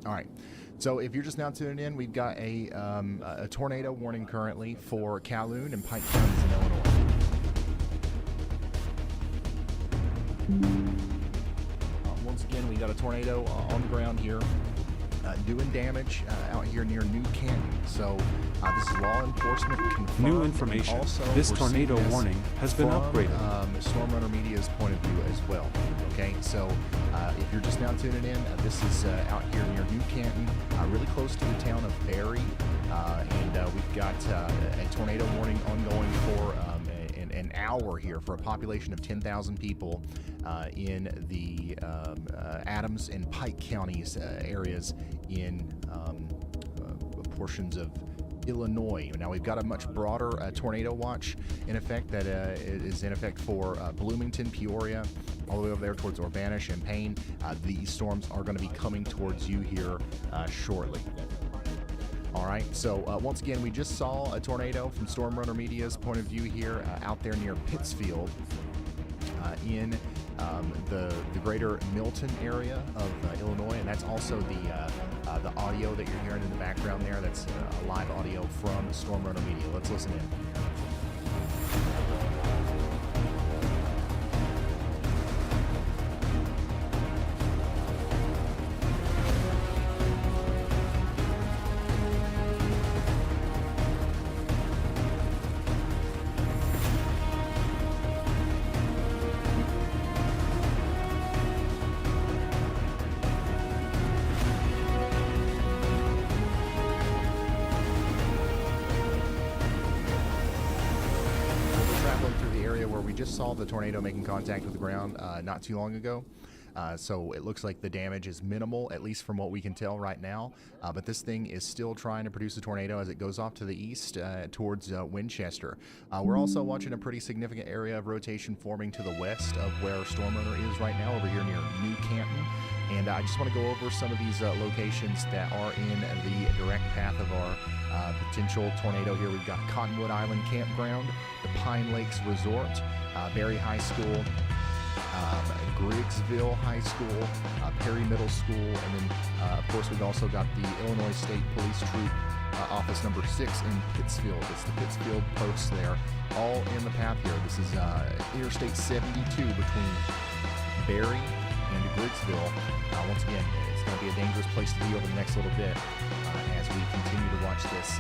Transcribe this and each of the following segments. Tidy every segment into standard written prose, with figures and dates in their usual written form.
All right. So if you're just now tuning in, we've got a tornado warning currently for Calhoun and Pike counties in Illinois. Once again, we got a tornado on the ground here, doing damage out here near New Canton. So this is law enforcement confirmed. New information. Also, this we're tornado seeing this warning has been from, upgraded. Storm Runner Media's point of view as well. Okay, so if you're just now tuning in, this is out here near New Canton, really close to the town of Barry, and we've got a tornado warning ongoing for an hour here for a population of 10,000 people in the Adams and Pike counties areas in portions of Illinois. Now we've got a much broader tornado watch in effect that is in effect for Bloomington, Peoria, all the way over there towards Urbana, Champaign. These storms are going to be coming towards you here shortly. All right, so once again, we just saw a tornado from Storm Runner Media's point of view here out there near Pittsfield in the greater Milton area of Illinois, and that's also the audio that you're hearing in the background there. That's live audio from Storm Runner Media. Let's listen in. We just saw the tornado making contact with the ground not too long ago. So it looks like the damage is minimal, at least from what we can tell right now. But this thing is still trying to produce a tornado as it goes off to the east towards Winchester. We're also watching a pretty significant area of rotation forming to the west of where Storm Runner is right now, over here near New Canton. And I just want to go over some of these locations that are in the direct path of our potential tornado here. We've got Cottonwood Island Campground, the Pine Lakes Resort, Barry High School, Griggsville High School, Perry Middle School, and then of course we've also got the Illinois State Police Troop Office number 6 in Pittsfield. It's the Pittsfield posts there, all in the path here. This is Interstate 72 between Barry and Griggsville. Once again, it's going to be a dangerous place to be over the next little bit as we continue to watch this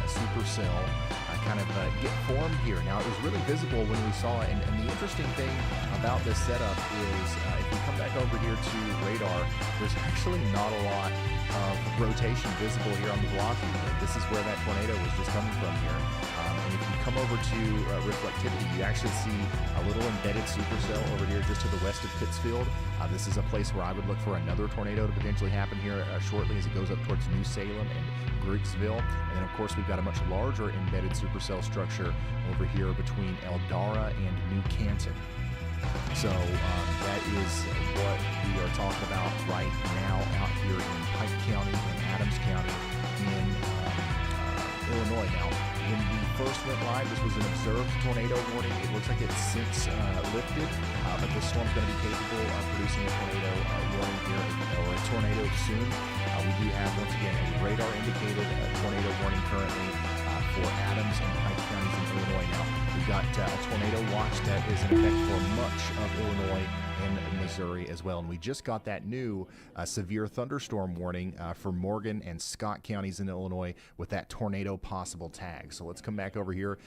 supercell kind of get formed here. Now, it was really visible when we saw it, and the interesting thing about this setup is if we come back over here to radar, there's actually not a lot of rotation visible here on the block. This is where that tornado was just coming from here. And if you come over to reflectivity, you actually see a little embedded supercell over here just to the west of Pittsfield. This is a place where I would look for another tornado to potentially happen here shortly as it goes up towards New Salem and Griggsville. And then, of course, we've got a much larger embedded supercell structure over here between Eldara and New Canton. So that is what we are talking about right now out here in Pike County and Adams County in Illinois. Now, when we first went live, this was an observed tornado warning. It looks like it's since lifted, but this storm's going to be capable of producing a tornado warning here, or a tornado soon. We do have, once again, a radar-indicated tornado warning currently for Adams and Pike counties in Illinois. Now, we've got a tornado watch that is in effect for much of Illinois and Missouri as well. And we just got that new severe thunderstorm warning for Morgan and Scott counties in Illinois with that tornado possible tag. So let's come back over here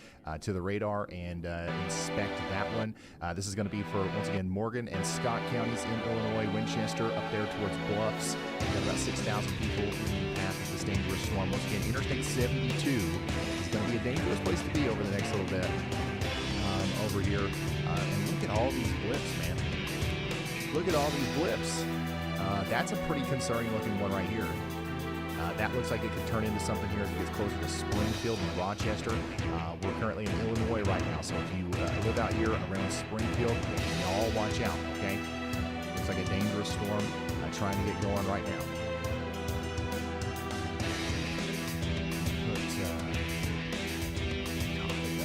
to the radar and inspect that one. This is going to be for, once again, Morgan and Scott counties in Illinois, Winchester up there towards Bluffs. We've got about 6,000 people in the path of this dangerous storm. Once again, Interstate 72 is going to be a dangerous place to be over the next little bit over here. And look at all these blips, man. Look at all these blips. That's a pretty concerning looking one right here. That looks like it could turn into something here as it gets closer to Springfield and Rochester. We're currently in Illinois right now, so if you live out here around Springfield, y'all watch out, okay? Looks like a dangerous storm trying to get going right now.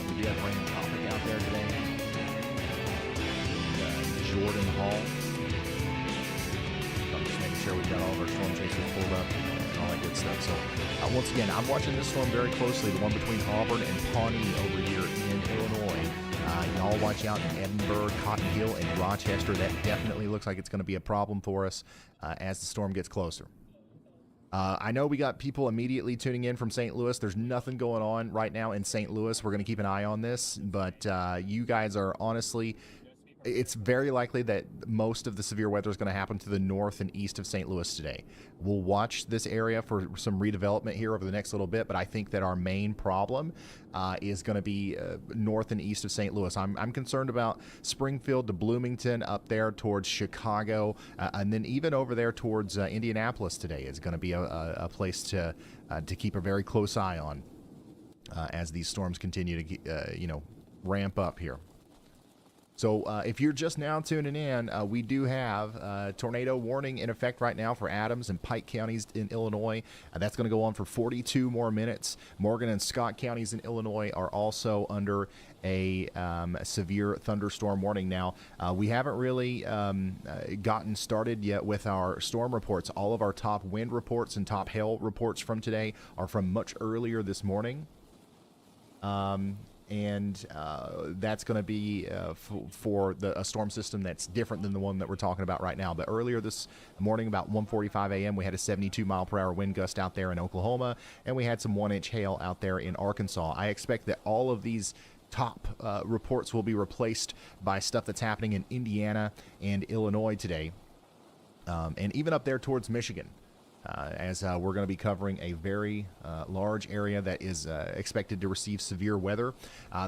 We do have rain topic out there today. Jordan Hall. I'm just making sure we've got all of our storm chasers pulled up and all that good stuff. So once again, I'm watching this storm very closely, the one between Auburn and Pawnee over here in Illinois. Y'all watch out in Edinburgh, Cotton Hill, and Rochester. That definitely looks like it's going to be a problem for us as the storm gets closer. I know we got people immediately tuning in from St. Louis. There's nothing going on right now in St. Louis. We're going to keep an eye on this, but you guys are honestly... It's very likely that most of the severe weather is going to happen to the north and east of St. Louis today. We'll watch this area for some redevelopment here over the next little bit, but I think that our main problem is going to be north and east of St. Louis. I'm concerned about Springfield to Bloomington, up there towards Chicago, and then even over there towards Indianapolis today is going to be a place to keep a very close eye on as these storms continue to ramp up here. So if you're just now tuning in, we do have a tornado warning in effect right now for Adams and Pike counties in Illinois. That's going to go on for 42 more minutes. Morgan and Scott counties in Illinois are also under a severe thunderstorm warning. Now, we haven't really gotten started yet with our storm reports. All of our top wind reports and top hail reports from today are from much earlier this morning. And that's going to be for a storm system that's different than the one that we're talking about right now. But earlier this morning, about 1:45 a.m., we had a 72-mile-per-hour wind gust out there in Oklahoma, and we had some 1-inch hail out there in Arkansas. I expect that all of these top reports will be replaced by stuff that's happening in Indiana and Illinois today, and even up there towards Michigan. As we're going to be covering a very large area that is expected to receive severe weather.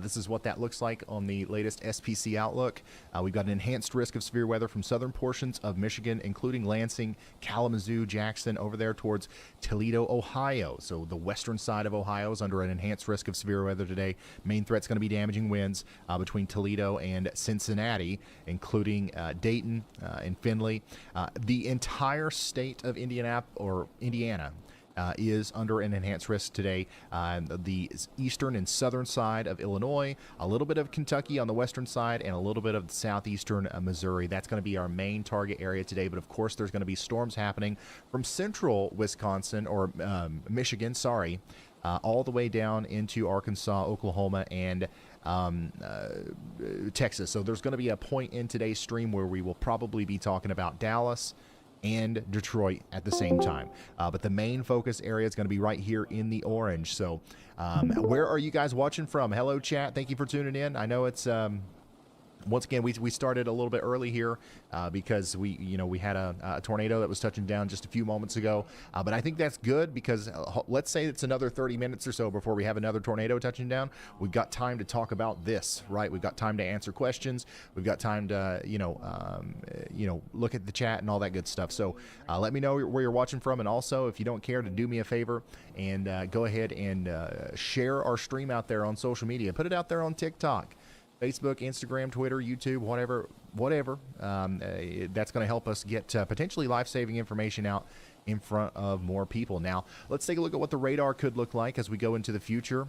This is what that looks like on the latest SPC outlook. We've got an enhanced risk of severe weather from southern portions of Michigan, including Lansing, Kalamazoo, Jackson, over there towards Toledo, Ohio. So the western side of Ohio is under an enhanced risk of severe weather today. Main threat's going to be damaging winds between Toledo and Cincinnati, including Dayton and Findlay. The entire state of Indiana is under an enhanced risk today. The eastern and southern side of Illinois, a little bit of Kentucky on the western side, and a little bit of the southeastern Missouri. That's going to be our main target area today. But of course, there's going to be storms happening from central Wisconsin or Michigan, all the way down into Arkansas, Oklahoma, and Texas. So there's going to be a point in today's stream where we will probably be talking about Dallas and Detroit at the same time. But the main focus area is going to be right here in the orange. So where are you guys watching from? Hello, chat. Thank you for tuning in. I know it's... once again, we started a little bit early here because we had a tornado that was touching down just a few moments ago. But I think that's good because let's say it's another 30 minutes or so before we have another tornado touching down. We've got time to talk about this, right? We've got time to answer questions. We've got time to look at the chat and all that good stuff. So let me know where you're watching from, and also if you don't care, to do me a favor and go ahead and share our stream out there on social media. Put it out there on TikTok, Facebook, Instagram, Twitter, YouTube, whatever. That's going to help us get potentially life-saving information out in front of more people. Now, let's take a look at what the radar could look like as we go into the future.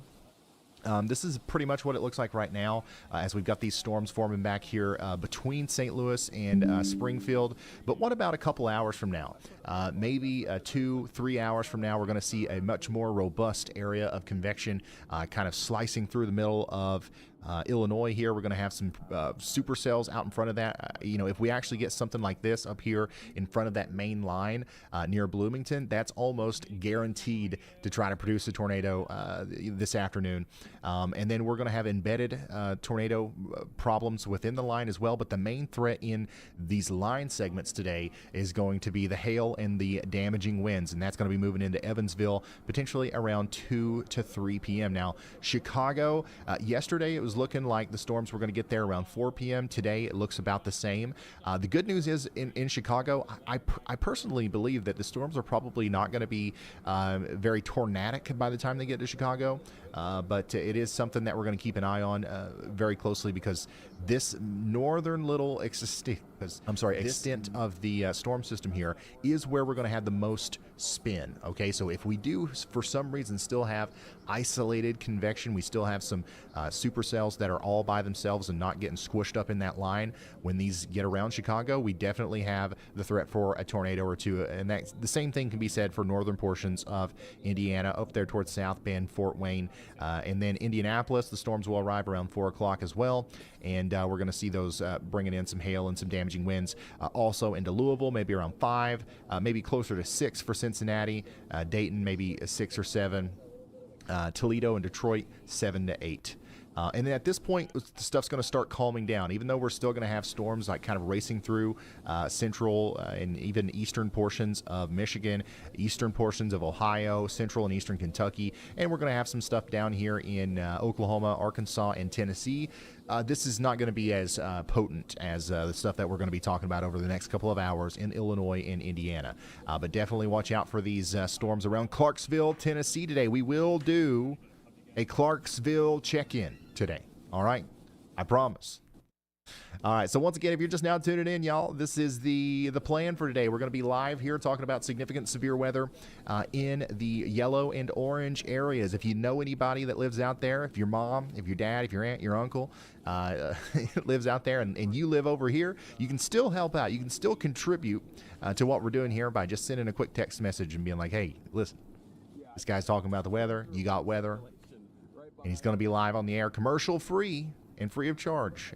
This is pretty much what it looks like right now as we've got these storms forming back here between St. Louis and Springfield. But what about a couple hours from now? Maybe 2-3 hours from now, we're going to see a much more robust area of convection kind of slicing through the middle of Illinois here. We're going to have some supercells out in front of that. If we actually get something like this up here in front of that main line near Bloomington, that's almost guaranteed to try to produce a tornado this afternoon. And then we're going to have embedded tornado problems within the line as well. But the main threat in these line segments today is going to be the hail and the damaging winds. And that's going to be moving into Evansville potentially around 2 to 3 p.m. Now, Chicago, yesterday it was looking like the storms were going to get there around 4 p.m. Today it looks about the same. The good news is in Chicago, I personally believe that the storms are probably not going to be very tornadic by the time they get to Chicago. But it is something that we're going to keep an eye on very closely because this northern little extent of the storm system here is where we're going to have the most spin. Okay, so if we do for some reason still have isolated convection, we still have some supercells that are all by themselves and not getting squished up in that line, when these get around Chicago, we definitely have the threat for a tornado or two. And that the same thing can be said for northern portions of Indiana, up there towards South Bend, Fort Wayne, and then Indianapolis. The storms will arrive around 4 o'clock as well, and we're going to see those bringing in some hail and some damaging winds. Also into Louisville, maybe around 5, maybe closer to 6 for Cincinnati, Dayton maybe 6 or 7, Toledo and Detroit 7 to 8. And then at this point, the stuff's going to start calming down, even though we're still going to have storms like kind of racing through central and even eastern portions of Michigan, eastern portions of Ohio, central and eastern Kentucky, and we're going to have some stuff down here in Oklahoma, Arkansas, and Tennessee. This is not going to be as potent as the stuff that we're going to be talking about over the next couple of hours in Illinois and Indiana. But definitely watch out for these storms around Clarksville, Tennessee today. We will do a Clarksville check-in today. All right? I promise. All right, so once again, if you're just now tuning in, y'all, this is the plan for today. We're going to be live here talking about significant severe weather in the yellow and orange areas. If you know anybody that lives out there, if your mom, if your dad, if your aunt, your uncle lives out there and you live over here, you can still help out. You can still contribute to what we're doing here by just sending a quick text message and being like, hey, listen, this guy's talking about the weather. You got weather. And he's going to be live on the air, commercial free and free of charge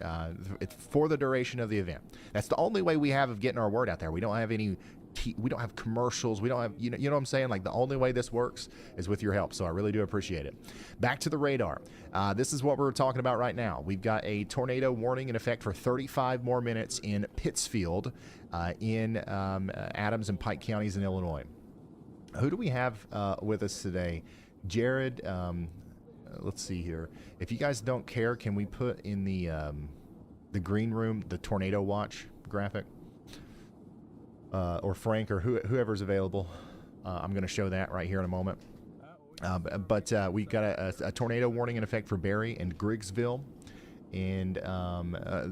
for the duration of the event. That's the only way we have of getting our word out there. We don't have any, we don't have commercials. We don't have, you know what I'm saying? Like, the only way this works is with your help. So I really do appreciate it. Back to the radar. This is what we're talking about right now. We've got a tornado warning in effect for 35 more minutes in Pittsfield, in Adams and Pike counties in Illinois. Who do we have with us today? Jared. Let's see here. If you guys don't care, can we put in the green room the tornado watch graphic? Or Frank, or whoever's available. I'm going to show that right here in a moment. But we've got a tornado warning in effect for Barry and Griggsville. And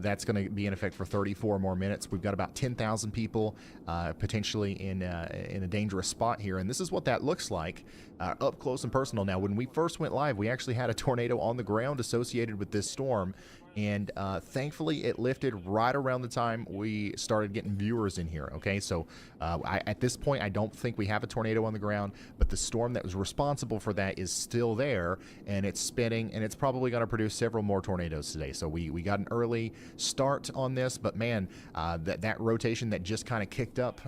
that's going to be in effect for 34 more minutes. We've got about 10,000 people potentially in a dangerous spot here. And this is what that looks like up close and personal. Now, when we first went live, we actually had a tornado on the ground associated with this storm. And thankfully, it lifted right around the time we started getting viewers in here. Okay, so at this point, I don't think we have a tornado on the ground, but the storm that was responsible for that is still there, and it's spinning, and it's probably going to produce several more tornadoes today. So we got an early start on this, but man, that rotation that just kind of kicked up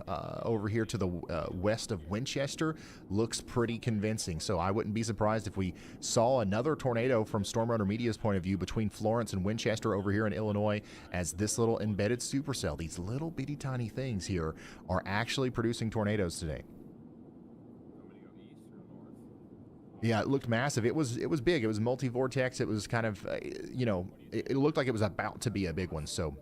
over here to the west of Winchester looks pretty convincing. So I wouldn't be surprised if we saw another tornado from Storm Runner Media's point of view between Florence and Winchester over here in Illinois, as this little embedded supercell, these little bitty tiny things here, are actually producing tornadoes today. Yeah, it looked massive. It was big. It was multi-vortex. It was kind of, it looked like it was about to be a big one. So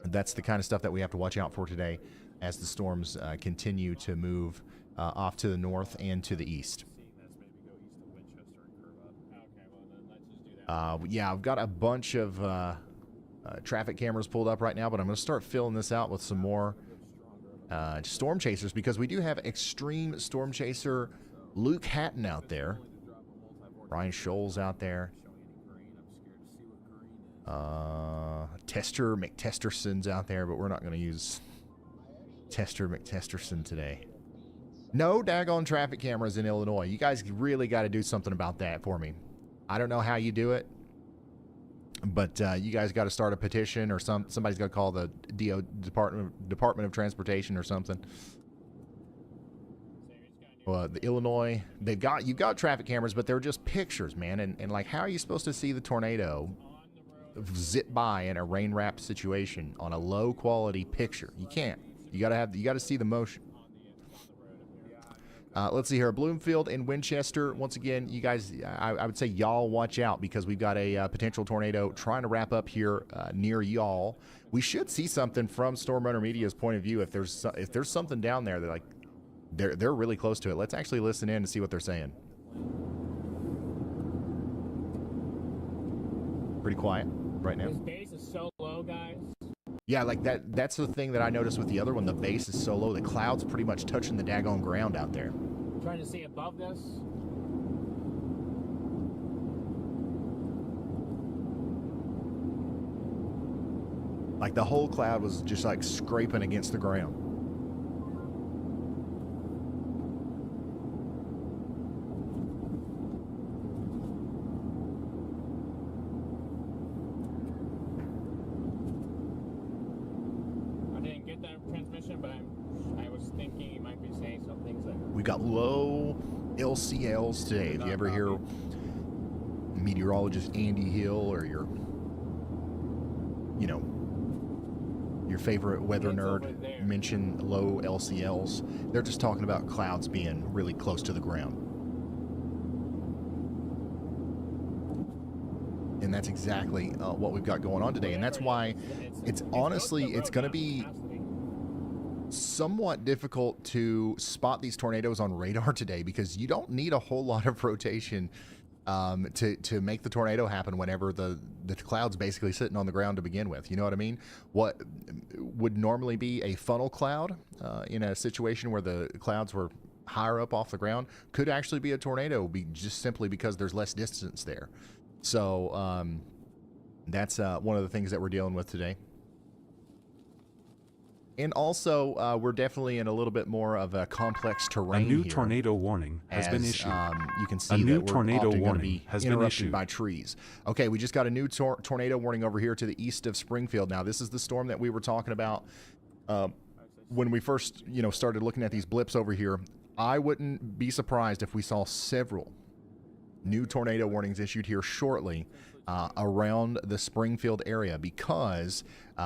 that's the kind of stuff that we have to watch out for today as the storms continue to move off to the north and to the east. Yeah, I've got a bunch of traffic cameras pulled up right now, but I'm going to start filling this out with some more storm chasers, because we do have extreme storm chaser Luke Hatton out there. Ryan Scholes out there. Tester McTesterson's out there, but we're not going to use Tester McTesterson today. No daggone traffic cameras in Illinois. You guys really got to do something about that for me. I don't know how you do it, but you guys got to start a petition, or somebody's got to call the Department of Transportation or something. Well, the Illinois, you've got traffic cameras, but they're just pictures, man. And like, how are you supposed to see the tornado zip by in a rain wrap situation on a low quality picture? You can't. You got to see the motion. Let's see here. Bloomfield and Winchester. Once again, you guys, I would say y'all watch out, because we've got a potential tornado trying to wrap up here near y'all. We should see something from Storm Runner Media's point of view. If there's something down there that, like, they're really close to it. Let's actually listen in and see what they're saying. Pretty quiet right now. This base is so low, guys. Yeah, like that's the thing that I noticed with the other one. The base is so low. The cloud's pretty much touching the daggone ground out there. I'm trying to see above this. Like the whole cloud was just like scraping against the ground. We got low LCLs today. If you ever hear meteorologist Andy Hill or your favorite weather nerd mention low LCLs, they're just talking about clouds being really close to the ground. And that's exactly what we've got going on today. And that's why it's going to be somewhat difficult to spot these tornadoes on radar today, because you don't need a whole lot of rotation to make the tornado happen whenever the cloud's basically sitting on the ground to begin with. You know what I mean? What would normally be a funnel cloud in a situation where the clouds were higher up off the ground could actually be a tornado, just simply because there's less distance there. So that's one of the things that we're dealing with today. And also, we're definitely in a little bit more of a complex terrain here. A new tornado warning has been issued. You can see that we're often going to be interrupted by trees. Okay, we just got a new tornado warning over here to the east of Springfield. Now, this is the storm that we were talking about when we first, started looking at these blips over here. I wouldn't be surprised if we saw several new tornado warnings issued here shortly around the Springfield area, because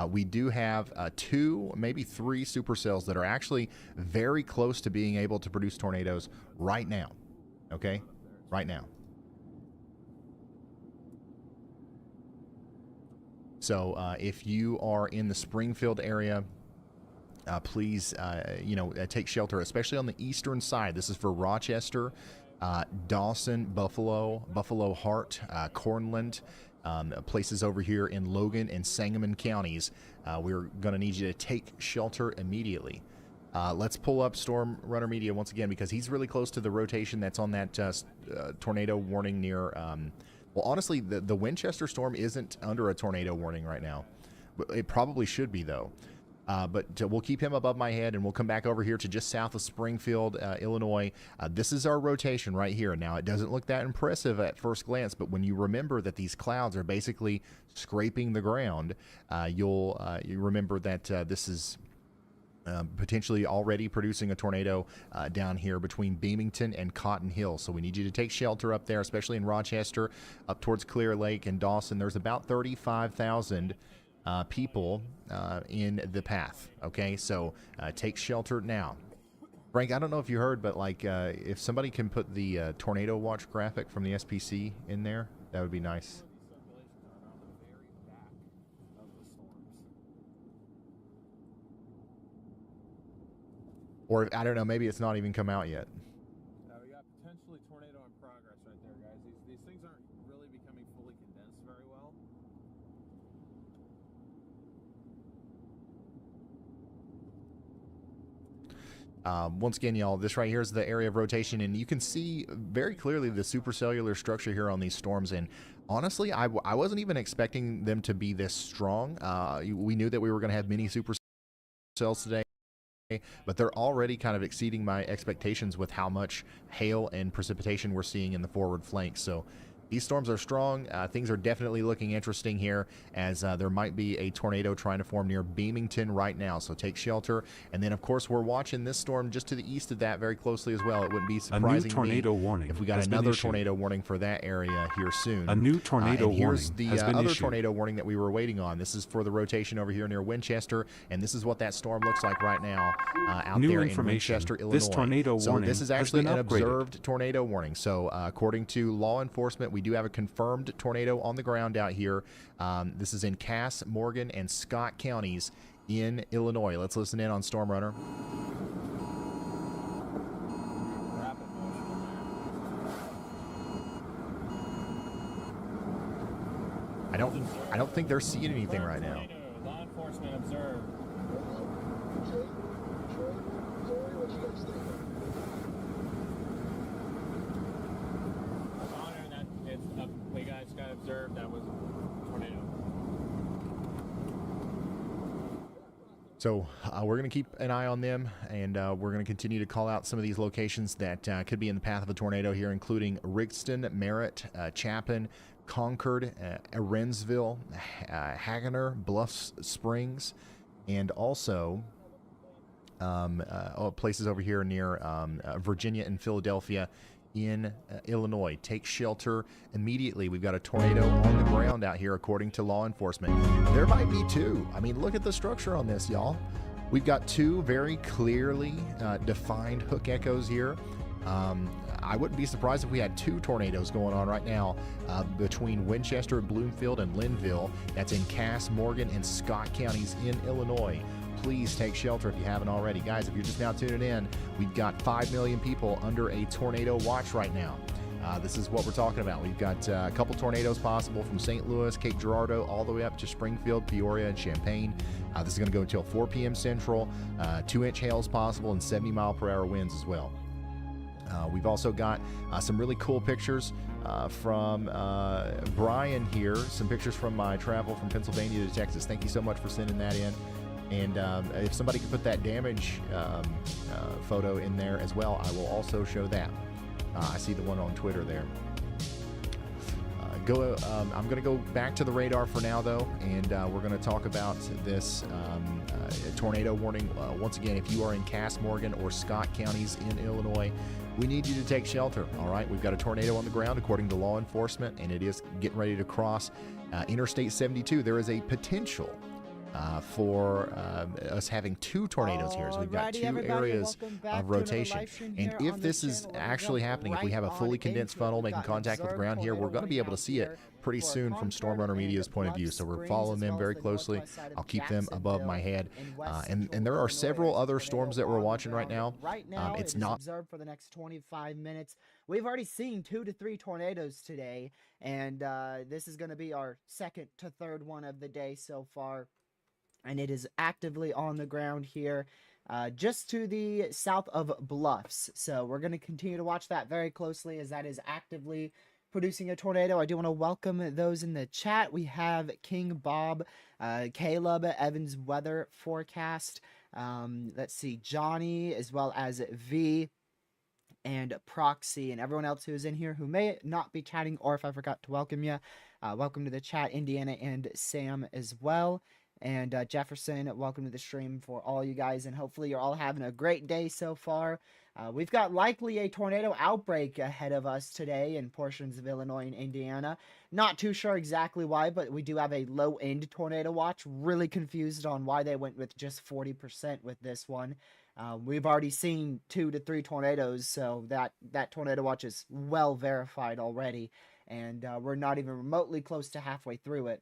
we do have 2, maybe 3 supercells that are actually very close to being able to produce tornadoes right now. Okay? Right now. So if you are in the Springfield area, please, take shelter, especially on the eastern side. This is for Rochester, Dawson, Buffalo Hart, Cornland, places over here in Logan and Sangamon counties. We're going to need you to take shelter immediately. Let's pull up Storm Runner Media once again, because he's really close to the rotation that's on that tornado warning near... well, honestly, the Winchester storm isn't under a tornado warning right now. It probably should be, though. But we'll keep him above my head, and we'll come back over here to just south of Springfield, Illinois. This is our rotation right here. Now, it doesn't look that impressive at first glance, but when you remember that these clouds are basically scraping the ground, you remember that this is potentially already producing a tornado down here between Beamington and Cotton Hill. So we need you to take shelter up there, especially in Rochester, up towards Clear Lake and Dawson. There's about 35,000 people in the path. Okay, so take shelter now. Frank, I don't know if you heard, but like if somebody can put the tornado watch graphic from the SPC in there, that would be nice. Or I don't know, maybe it's not even come out yet. We got potentially tornado in progress right there, guys. These things aren't really becoming fully condensed very well. Once again, y'all, this right here is the area of rotation, and you can see very clearly the supercellular structure here on these storms. And honestly, I wasn't even expecting them to be this strong. We knew that we were going to have many supercells today, but they're already kind of exceeding my expectations with how much hail and precipitation we're seeing in the forward flank. So these storms are strong. Things are definitely looking interesting here, as there might be a tornado trying to form near Beamington right now. So take shelter. And then, of course, we're watching this storm just to the east of that very closely as well. It wouldn't be surprising if we got another tornado warning for that area here soon. A new tornado warning has been issued. Here's the other tornado warning that we were waiting on. This is for the rotation over here near Winchester, and this is what that storm looks like right now out there in Winchester, Illinois. This tornado warning this is actually an observed tornado warning. So according to law enforcement, we do have a confirmed tornado on the ground out here. This is in Cass, Morgan, and Scott counties in Illinois. Let's listen in on Storm Runner. I don't think they're seeing anything right now. Tornado. Law enforcement observed. Connor, that it's up. We guys got observed. That was a tornado. So we're going to keep an eye on them, and we're going to continue to call out some of these locations that could be in the path of a tornado here, including Rigston, Merritt, Chapin, Concord, Ehrensville, Hagener, Bluffs Springs, and also places over here near Virginia and Philadelphia in Illinois. Take shelter immediately. We've got a tornado on the ground out here, according to law enforcement. There might be two. I mean, look at the structure on this, y'all. We've got two very clearly defined hook echoes here. I wouldn't be surprised if we had two tornadoes going on right now between Winchester, Bloomfield, and Linville. That's in Cass, Morgan, and Scott counties in Illinois. Please take shelter if you haven't already. Guys, if you're just now tuning in, we've got 5 million people under a tornado watch right now. This is what we're talking about. We've got a couple tornadoes possible from St. Louis, Cape Girardeau, all the way up to Springfield, Peoria, and Champaign. This is going to go until 4 p.m. Central. 2-inch hails possible and 70-mile-per-hour winds as well. We've also got some really cool pictures from Brian here. Some pictures from my travel from Pennsylvania to Texas. Thank you so much for sending that in. And if somebody could put that damage photo in there as well, I will also show that. I see the one on Twitter there. I'm going to go back to the radar for now, though, and we're going to talk about this tornado warning. Once again, if you are in Cass, Morgan, or Scott counties in Illinois, we need you to take shelter, all right? We've got a tornado on the ground, according to law enforcement, and it is getting ready to cross Interstate 72. There is a potential for us having two tornadoes here. So we've got two areas of rotation. And if this is actually happening, if we have a fully condensed funnel making contact with the ground here, we're going to be able to see it pretty soon from Storm Runner Media's point of view. So we're following them very closely. I'll keep them above my head. And there are several other storms that we're watching right now. It's not observed for the next 25 minutes. We've already seen 2 to 3 tornadoes today, and this is going to be our second to third one of the day so far. And it is actively on the ground here just to the south of Bluffs. So we're going to continue to watch that very closely as that is actively producing a tornado. I do want to welcome those in the chat. We have King Bob, Caleb, Evans Weather Forecast. Let's see, Johnny, as well as V and Proxy, and everyone else who is in here who may not be chatting, or if I forgot to welcome you, welcome to the chat, Indiana and Sam as well. And Jefferson, welcome to the stream for all you guys, and hopefully you're all having a great day so far. We've got likely a tornado outbreak ahead of us today in portions of Illinois and Indiana. Not too sure exactly why, but we do have a low-end tornado watch. Really confused on why they went with just 40% with this one. We've already seen 2 to 3 tornadoes, so that tornado watch is well verified already, and we're not even remotely close to halfway through it.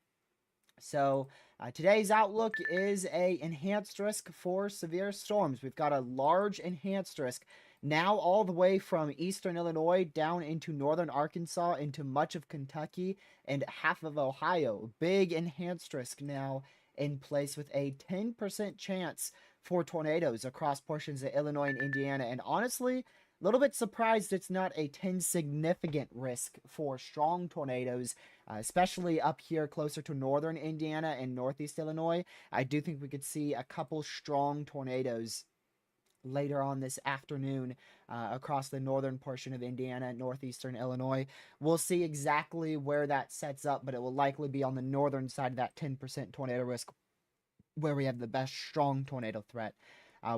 So today's outlook is a enhanced risk for severe storms. We've got a large enhanced risk now all the way from eastern Illinois down into northern Arkansas, into much of Kentucky and half of Ohio. Big enhanced risk now in place with a 10% chance for tornadoes across portions of Illinois and Indiana. And honestly, a little bit surprised it's not a 10 significant risk for strong tornadoes, especially up here closer to northern Indiana and northeast Illinois. I do think we could see a couple strong tornadoes later on this afternoon across the northern portion of Indiana and northeastern Illinois. We'll see exactly where that sets up, but it will likely be on the northern side of that 10% tornado risk where we have the best strong tornado threat.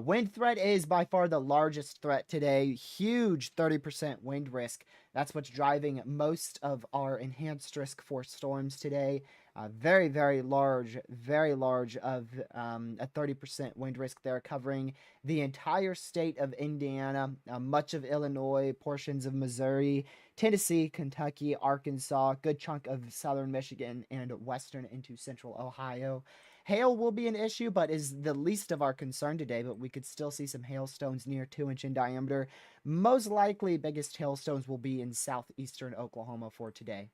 Wind threat is by far the largest threat today. Huge 30% wind risk. That's what's driving most of our enhanced risk for storms today. Very, very large of a 30% wind risk there, covering the entire state of Indiana, much of Illinois, portions of Missouri, Tennessee, Kentucky, Arkansas, good chunk of southern Michigan, and western into central Ohio. Hail will be an issue, but is the least of our concern today, but we could still see some hailstones near 2-inch in diameter. Most likely, biggest hailstones will be in southeastern Oklahoma for today.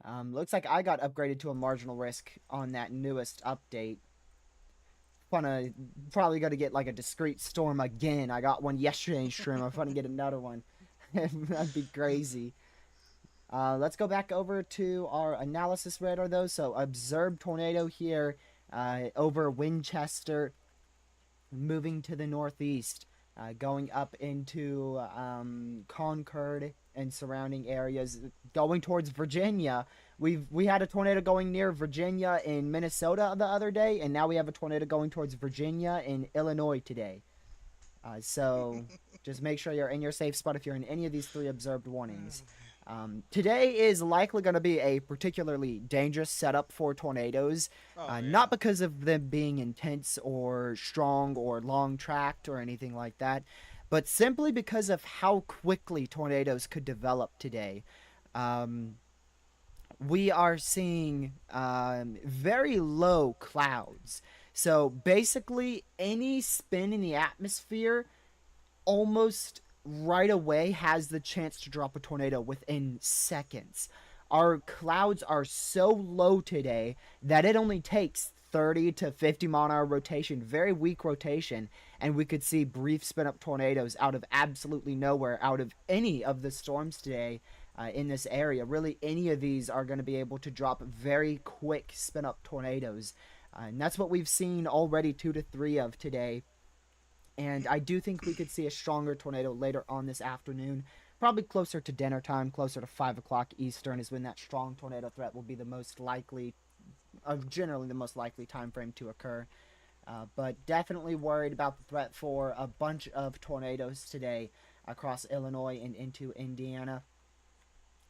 Looks like I got upgraded to a marginal risk on that newest update. Probably going to get like a discrete storm again. I got one yesterday in stream. I'm going to get another one. That'd be crazy. Let's go back over to our analysis radar though. So observed tornado here over Winchester, moving to the northeast, going up into Concord and surrounding areas, going towards Virginia. We had a tornado going near Virginia in Minnesota the other day, and now we have a tornado going towards Virginia in Illinois today. So just make sure you're in your safe spot if you're in any of these 3 observed warnings. Today is likely going to be a particularly dangerous setup for tornadoes, not because of them being intense or strong or long-tracked or anything like that, but simply because of how quickly tornadoes could develop today. We are seeing very low clouds. So basically, any spin in the atmosphere almost right away has the chance to drop a tornado within seconds. Our clouds are so low today that it only takes 30 to 50 mile an hour rotation, very weak rotation, and we could see brief spin up tornadoes out of absolutely nowhere, out of any of the storms today in this area. Really, any of these are going to be able to drop very quick spin up tornadoes. And that's what we've seen already 2 to 3 of today. And I do think we could see a stronger tornado later on this afternoon, probably closer to dinner time, closer to 5 o'clock Eastern is when that strong tornado threat will be the most likely, generally the most likely time frame to occur. But definitely worried about the threat for a bunch of tornadoes today across Illinois and into Indiana.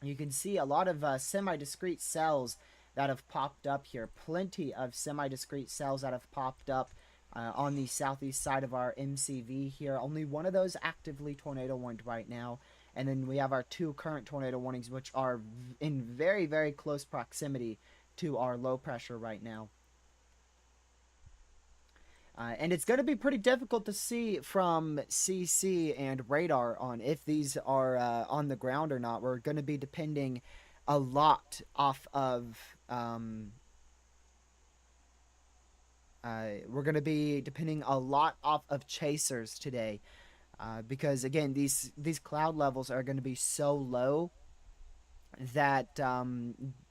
You can see a lot of semi-discrete cells that have popped up here. Plenty of semi-discrete cells that have popped up on the southeast side of our MCV here. Only one of those actively tornado warned right now. And then we have our 2 current tornado warnings, which are in very, very close proximity to our low pressure right now. And it's going to be pretty difficult to see from CC and radar on if these are on the ground or not. We're going to be depending a lot off of chasers today, because again these cloud levels are going to be so low that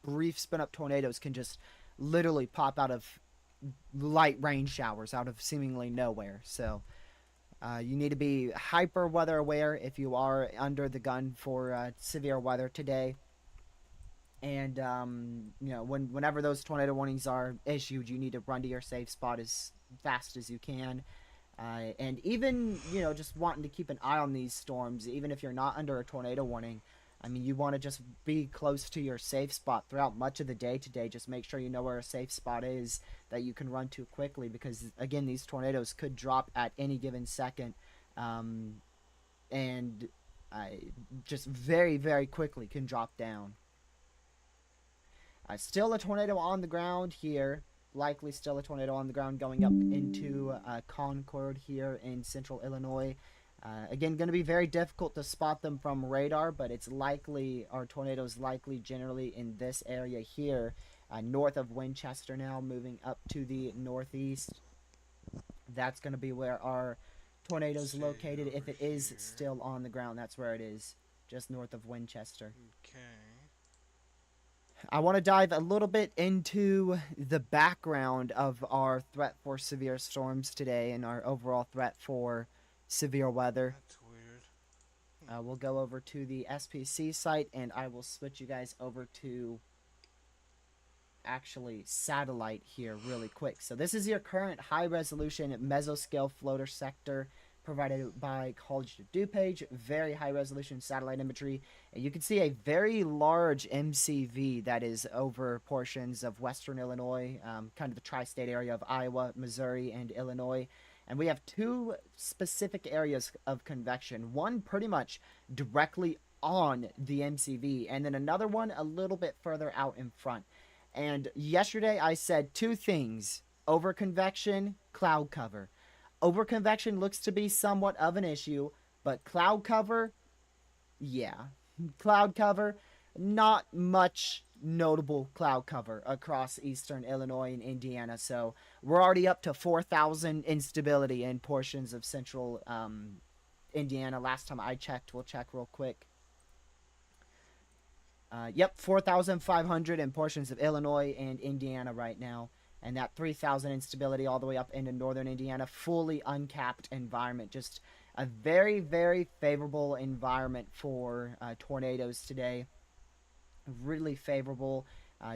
brief spin up tornadoes can just literally pop out of light rain showers out of seemingly nowhere. So you need to be hyper weather aware if you are under the gun for severe weather today. And whenever those tornado warnings are issued, you need to run to your safe spot as fast as you can. And even just wanting to keep an eye on these storms, even if you're not under a tornado warning, I mean, you want to just be close to your safe spot throughout much of the day today. Just make sure you know where a safe spot is that you can run to quickly, because again, these tornadoes could drop at any given second, and just very, very quickly can drop down. Still a tornado on the ground here. Likely still a tornado on the ground going up into Concord here in central Illinois. Again, going to be very difficult to spot them from radar, but it's likely, our tornadoes likely generally in this area here, north of Winchester now, moving up to the northeast. That's going to be where our tornado's located. If it is still on the ground, that's where it is, just north of Winchester. Okay. I want to dive a little bit into the background of our threat for severe storms today and our overall threat for severe weather. That's weird. We'll go over to the SPC site, and I will switch you guys over to actually satellite here really quick. So this is your current high-resolution mesoscale floater sector provided by College of DuPage. Very high-resolution satellite imagery. And you can see a very large MCV that is over portions of western Illinois, kind of the tri-state area of Iowa, Missouri, and Illinois. And we have 2 specific areas of convection. One pretty much directly on the MCV, and then another one a little bit further out in front. And yesterday I said 2 things: over convection, cloud cover. Over convection looks to be somewhat of an issue, but cloud cover, yeah. Cloud cover, not much notable cloud cover across eastern Illinois and Indiana. So we're already up to 4,000 instability in portions of central Indiana. Last time I checked, we'll check real quick. Yep, 4,500 in portions of Illinois and Indiana right now. And that 3,000 instability all the way up into northern Indiana. Fully uncapped environment. Just a very, very favorable environment for tornadoes today. Really favorable.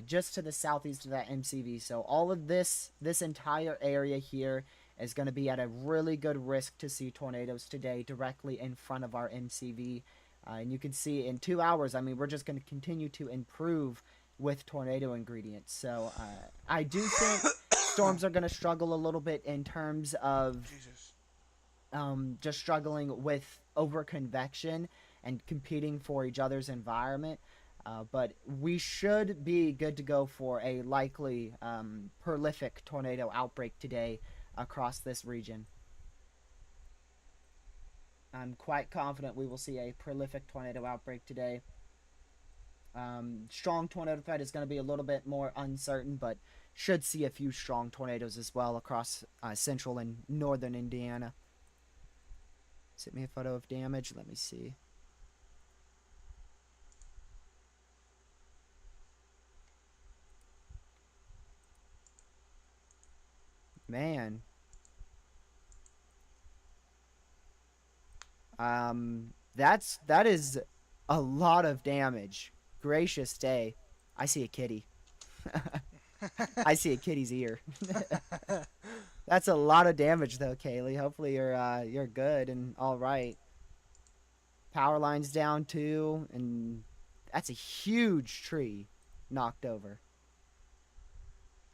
Just to the southeast of that MCV. So all of this entire area here is going to be at a really good risk to see tornadoes today directly in front of our MCV. And you can see in 2 hours, I mean, we're just going to continue to improve with tornado ingredients. So I do think storms are going to struggle a little bit in terms of just struggling with over-convection and competing for each other's environment. But we should be good to go for a likely prolific tornado outbreak today across this region. I'm quite confident we will see a prolific tornado outbreak today. Strong tornado threat is going to be a little bit more uncertain, but should see a few strong tornadoes as well across central and northern Indiana. Send me a photo of damage. Let me see. Man. That is a lot of damage. Gracious day. I see a kitty. I see a kitty's ear. That's a lot of damage though, Kaylee. Hopefully you're good and all right. Power lines down too, and that's a huge tree knocked over.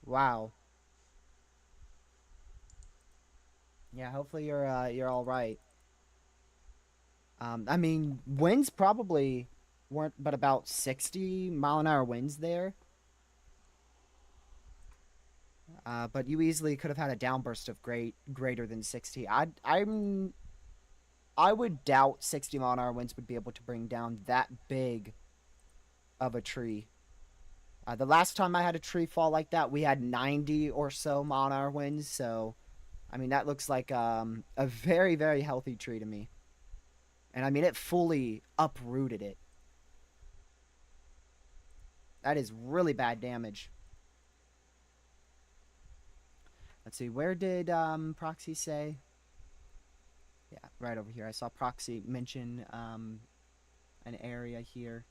Wow. Yeah, hopefully you're all right. I mean, winds probably weren't but about 60 mile an hour winds there. But you easily could have had a downburst of greater than 60. I would doubt 60 mile an hour winds would be able to bring down that big of a tree. The last time I had a tree fall like that, we had 90 or so mile an hour winds. So, I mean, that looks like a very, very healthy tree to me. And I mean, it fully uprooted it. That is really bad damage. Let's see, where did Proxy say? Yeah, right over here. I saw Proxy mention an area here.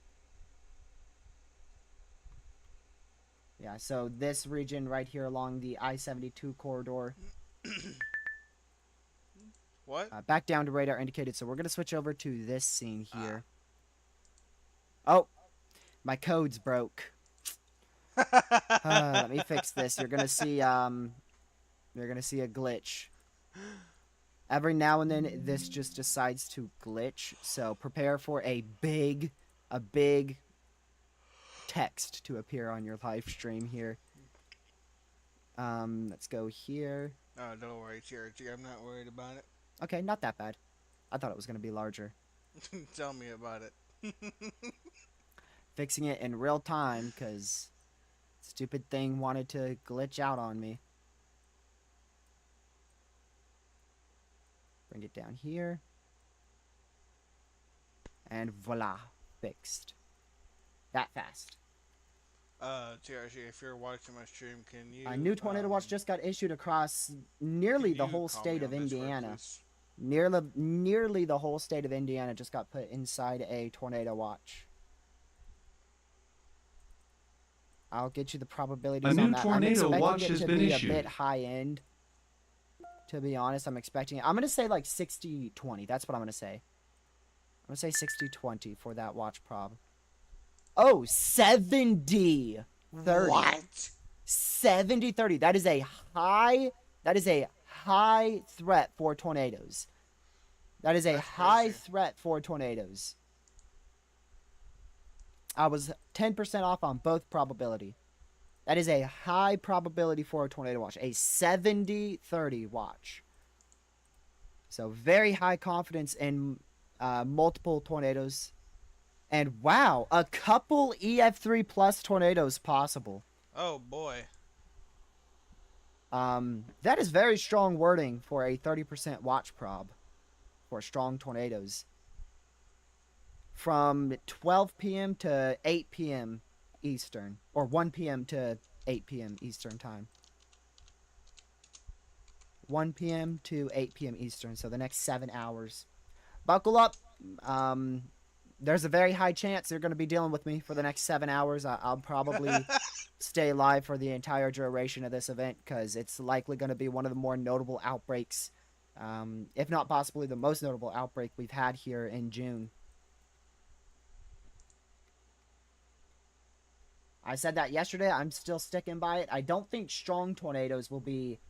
Yeah, so this region right here along the I-72 corridor. What? Back down to radar indicated, so we're going to switch over to this scene here. Oh, my code's broke. Let me fix this. You're going to see a glitch. Every now and then this just decides to glitch, so prepare for a big text to appear on your live stream here. Let's go here. Oh, don't worry, TRG. I'm not worried about it. Okay, not that bad. I thought it was going to be larger. Tell me about it. Fixing it in real time, because stupid thing wanted to glitch out on me. Bring it down here. And voila, fixed. That fast. TRG, if you're watching my stream, can you... A new tornado watch just got issued across nearly the whole state of Indiana. Please? Nearly the whole state of Indiana just got put inside a tornado watch. I'll get you the probabilities on that. I'm expecting it to be a bit high end. To be honest, I'm expecting it. I'm going to say like 60-20. That's what I'm going to say. I'm going to say 60-20 for that watch prob. Oh, 70-30. What? 70-30. That is a high threat for tornadoes. That is a high threat for tornadoes. I was 10% off on both probability. That is a high probability for a tornado watch. A 70-30 watch. So very high confidence in multiple tornadoes And wow, a couple EF3 plus tornadoes possible. Oh boy. That is very strong wording for a 30% watch prob for strong tornadoes. From 12 p.m. to 8 p.m. Eastern, or 1 p.m. to 8 p.m. Eastern time. 1 p.m. to 8 p.m. Eastern, so the next 7 hours. Buckle up. There's a very high chance you're going to be dealing with me for the next 7 hours. I'll probably stay live for the entire duration of this event because it's likely going to be one of the more notable outbreaks, if not possibly the most notable outbreak we've had here in June. I said that yesterday. I'm still sticking by it. I don't think strong tornadoes will be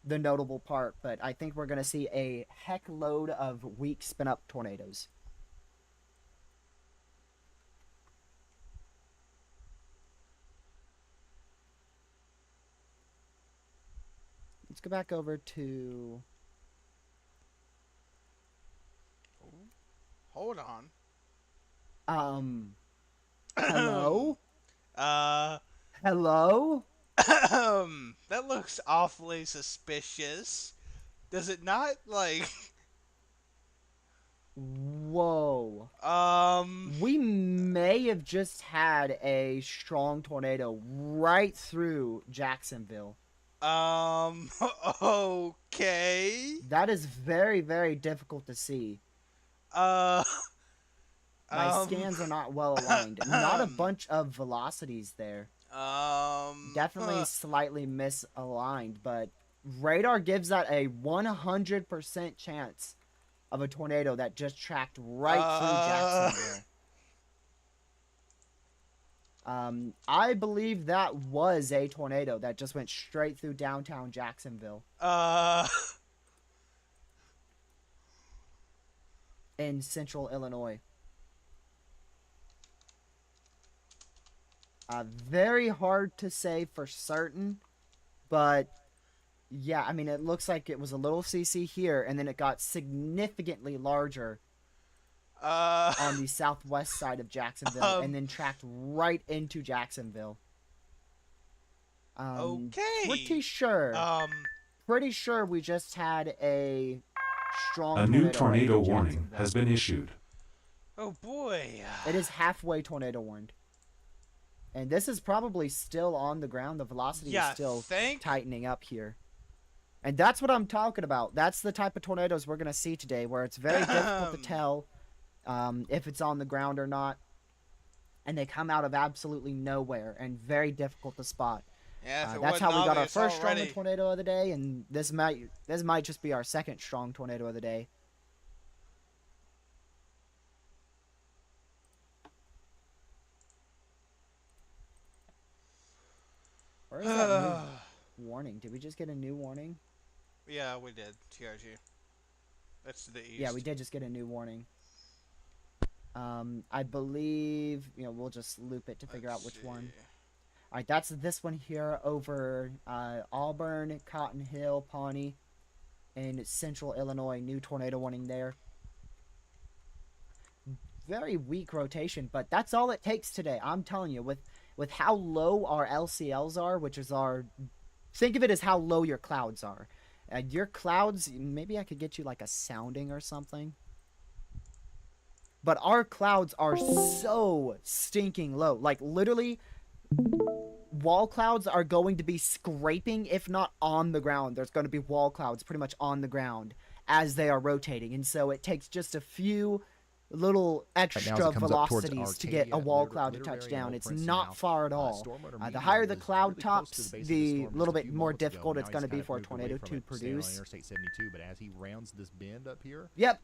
the notable part, but I think we're going to see a heck load of weak spin-up tornadoes. Let's go back over to... Hold on. Hello? Hello? That looks awfully suspicious. Does it not, like... Whoa. We may have just had a strong tornado right through Jacksonville. Okay. That is very, very difficult to see. My scans are not well aligned. Not a bunch of velocities there. Definitely slightly misaligned, but radar gives that a 100% chance of a tornado that just tracked right through Jacksonville. I believe that was a tornado that just went straight through downtown Jacksonville. In central Illinois. Very hard to say for certain, but yeah, I mean, it looks like it was a little CC here, and then it got significantly larger on the southwest side of Jacksonville, and then tracked right into Jacksonville. Okay. Pretty sure we just had a strong A new tornado right in warning Jacksonville. has been issued. Oh boy. It is halfway tornado warned. And this is probably still on the ground. The velocity is still tightening up here. And that's what I'm talking about. That's the type of tornadoes we're going to see today, where it's very difficult to tell if it's on the ground or not. And they come out of absolutely nowhere and very difficult to spot. Yeah, that's how we got our first strong tornado of the day, and this might just be our second strong tornado of the day. Where is that new warning? Did we just get a new warning? Yeah, we did. TRG. That's to the east. Yeah, we did just get a new warning. I believe, we'll just loop it to figure out which one. All right, that's this one here over Auburn, Cotton Hill, Pawnee, in central Illinois. New tornado warning there. Very weak rotation, but that's all it takes today. I'm telling you, with how low our LCLs are, which is think of it as how low your clouds are. Your clouds, maybe I could get you like a sounding or something. But our clouds are so stinking low. Like, literally, wall clouds are going to be scraping, if not on the ground. There's going to be wall clouds pretty much on the ground as they are rotating. And so it takes just a few little extra velocities to get a wall cloud to touch down. It's not far at all. The higher the cloud tops, the little bit more difficult it's going to be for a tornado to produce. Interstate 72, but as he rounds this bend up here, yep.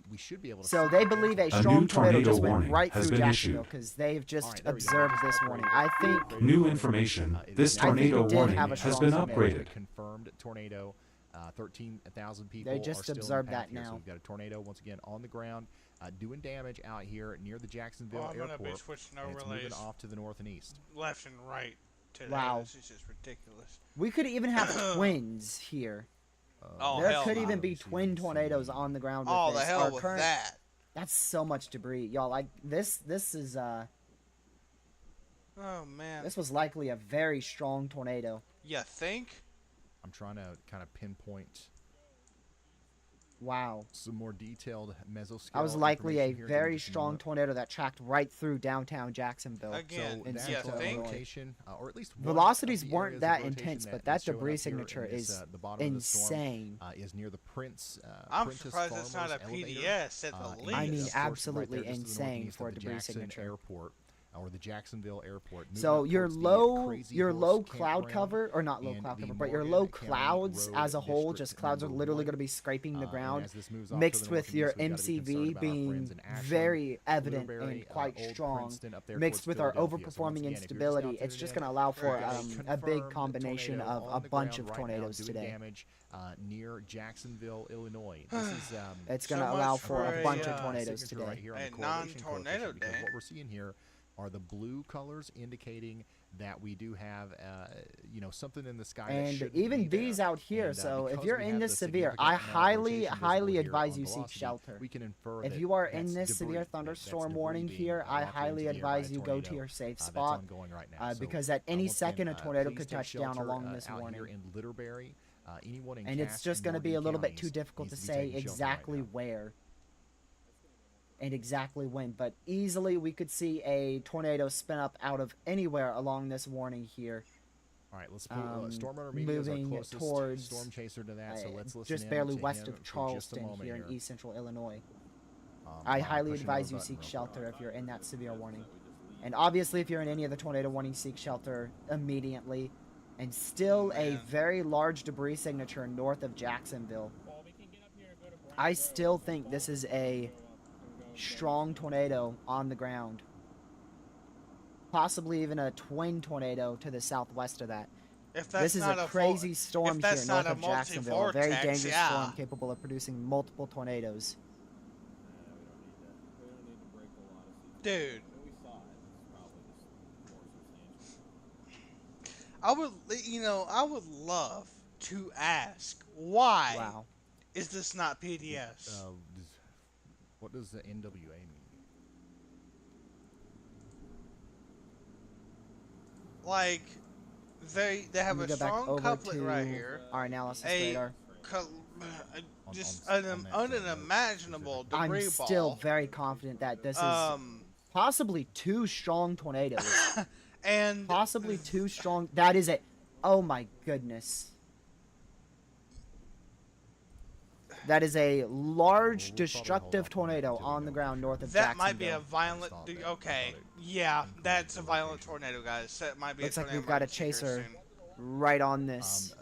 We should be able to. So they believe a strong tornado just went right through Jacksonville because they've just observed this warning. I think. New information. This tornado warning has been upgraded. Confirmed tornado. 13,000 people. They just observed that now. So we've got a tornado once again on the ground, doing damage out here near the Jacksonville I'm airport. gonna be switching And it's overlays moving off to the north and east. left and right today. Wow. This is just ridiculous. We could even have twins here. Oh, There hell could no. even be twin tornadoes on the ground with Oh, this. the hell Our with current, that. That's so much debris, y'all. Like this is Oh man. this was likely a very strong tornado. You think? I'm trying to kind of pinpoint Wow. some more detailed mesoscale. That was likely a information here. Give me very just a strong moment. tornado that tracked right through downtown Jacksonville. Again, in That's you Central think? Illinois. rotation, or at least one of Velocities the weren't areas of that rotation intense, but that is showing debris up here in signature this, is the bottom of the storm, insane. is near the Prince. I'm Prentice surprised it's not a Farmers elevator. PDS at the And least. I mean, of course, absolutely right there, just to the insane northeast for a of the debris Jackson signature. Airport, or the Jacksonville Airport. Moving So up your towards the low Crazy your Horse low cloud campground cover, or not low and cloud the cover, but your Morgan low County clouds Road as a whole, District just clouds are number literally 1. going to be scraping the And ground, as this moves off to mixed the with north and your east, we've got to be concerned MCV about our friends being in Ashland, very evident Blueberry, and quite Old strong, Princeton up there mixed towards with our Philadelphia. So once overperforming again, if you're just instability. now It's tuning just in, going to allow for Right. a big confirmed combination tornado of on a the bunch ground of right tornadoes now doing today. damage near Jacksonville, Illinois. This is It's So going to much allow for for a a, bunch of uh, tornadoes signature today. right here on A the correlation non-tornado coefficient, because day. what we're seeing here are the blue colors indicating that we do have, something in the sky. that And shouldn't even be there. these out here, And, so if because you're we in have this the severe, significant I amount of highly, rotation visible highly here advise on you seek velocity, shelter. We can infer If that you are in that's this debris, severe that's thunderstorm debris warning being here, I wafted highly into the air by a advise you go to tornado, your safe that's spot, ongoing right now. So, because at any once again, second a tornado please could take touch down shelter, along this out warning. here in Litterbury, anyone in And it's Cass just and going to be a Morgan little bit too counties difficult to needs be say taking shelter right exactly now. where and exactly when, but easily we could see a tornado spin up out of anywhere along this warning here. All right, let's pull Storm Runner Media is our moving closest towards storm chaser to that, so let's listen just in barely to west him of for just a Charleston moment here in here. East Central Illinois. While I I'm highly pushing advise our you button seek real quick. shelter if you're in that severe warning. And obviously if you're in any of the tornado warnings, seek shelter immediately. And still a Man. very large debris signature north of Jacksonville. Well, we can get up here and go to Brown I Road. still think this is a strong tornado on the ground. Possibly even a twin tornado to the southwest of that. If that's This is not a a crazy storm here that's north not a of Jacksonville. A very multi-vortex, dangerous yeah. storm capable of producing multiple tornadoes. We don't need to break a lot of seats. Dude, When we saw it, it's probably just more substantial. I would love to ask why Wow. is this not PDS? What does the NWA mean? Like, they have Let me a go back strong over couplet to right here. our analysis A radar. Just on an that unimaginable debris I'm ball. still very confident that this is um, possibly two strong tornadoes. and Possibly two strong. That is it. Oh my goodness. That is a large, Well, we'll probably hold destructive off on that tornado until we on the know ground for north sure. of that might be a Jacksonville. violent. Stop it. I Okay, thought it yeah, included that's the a violent location. tornado, guys. That might be Looks a like tornado we've got a emergency here chaser soon. right on this.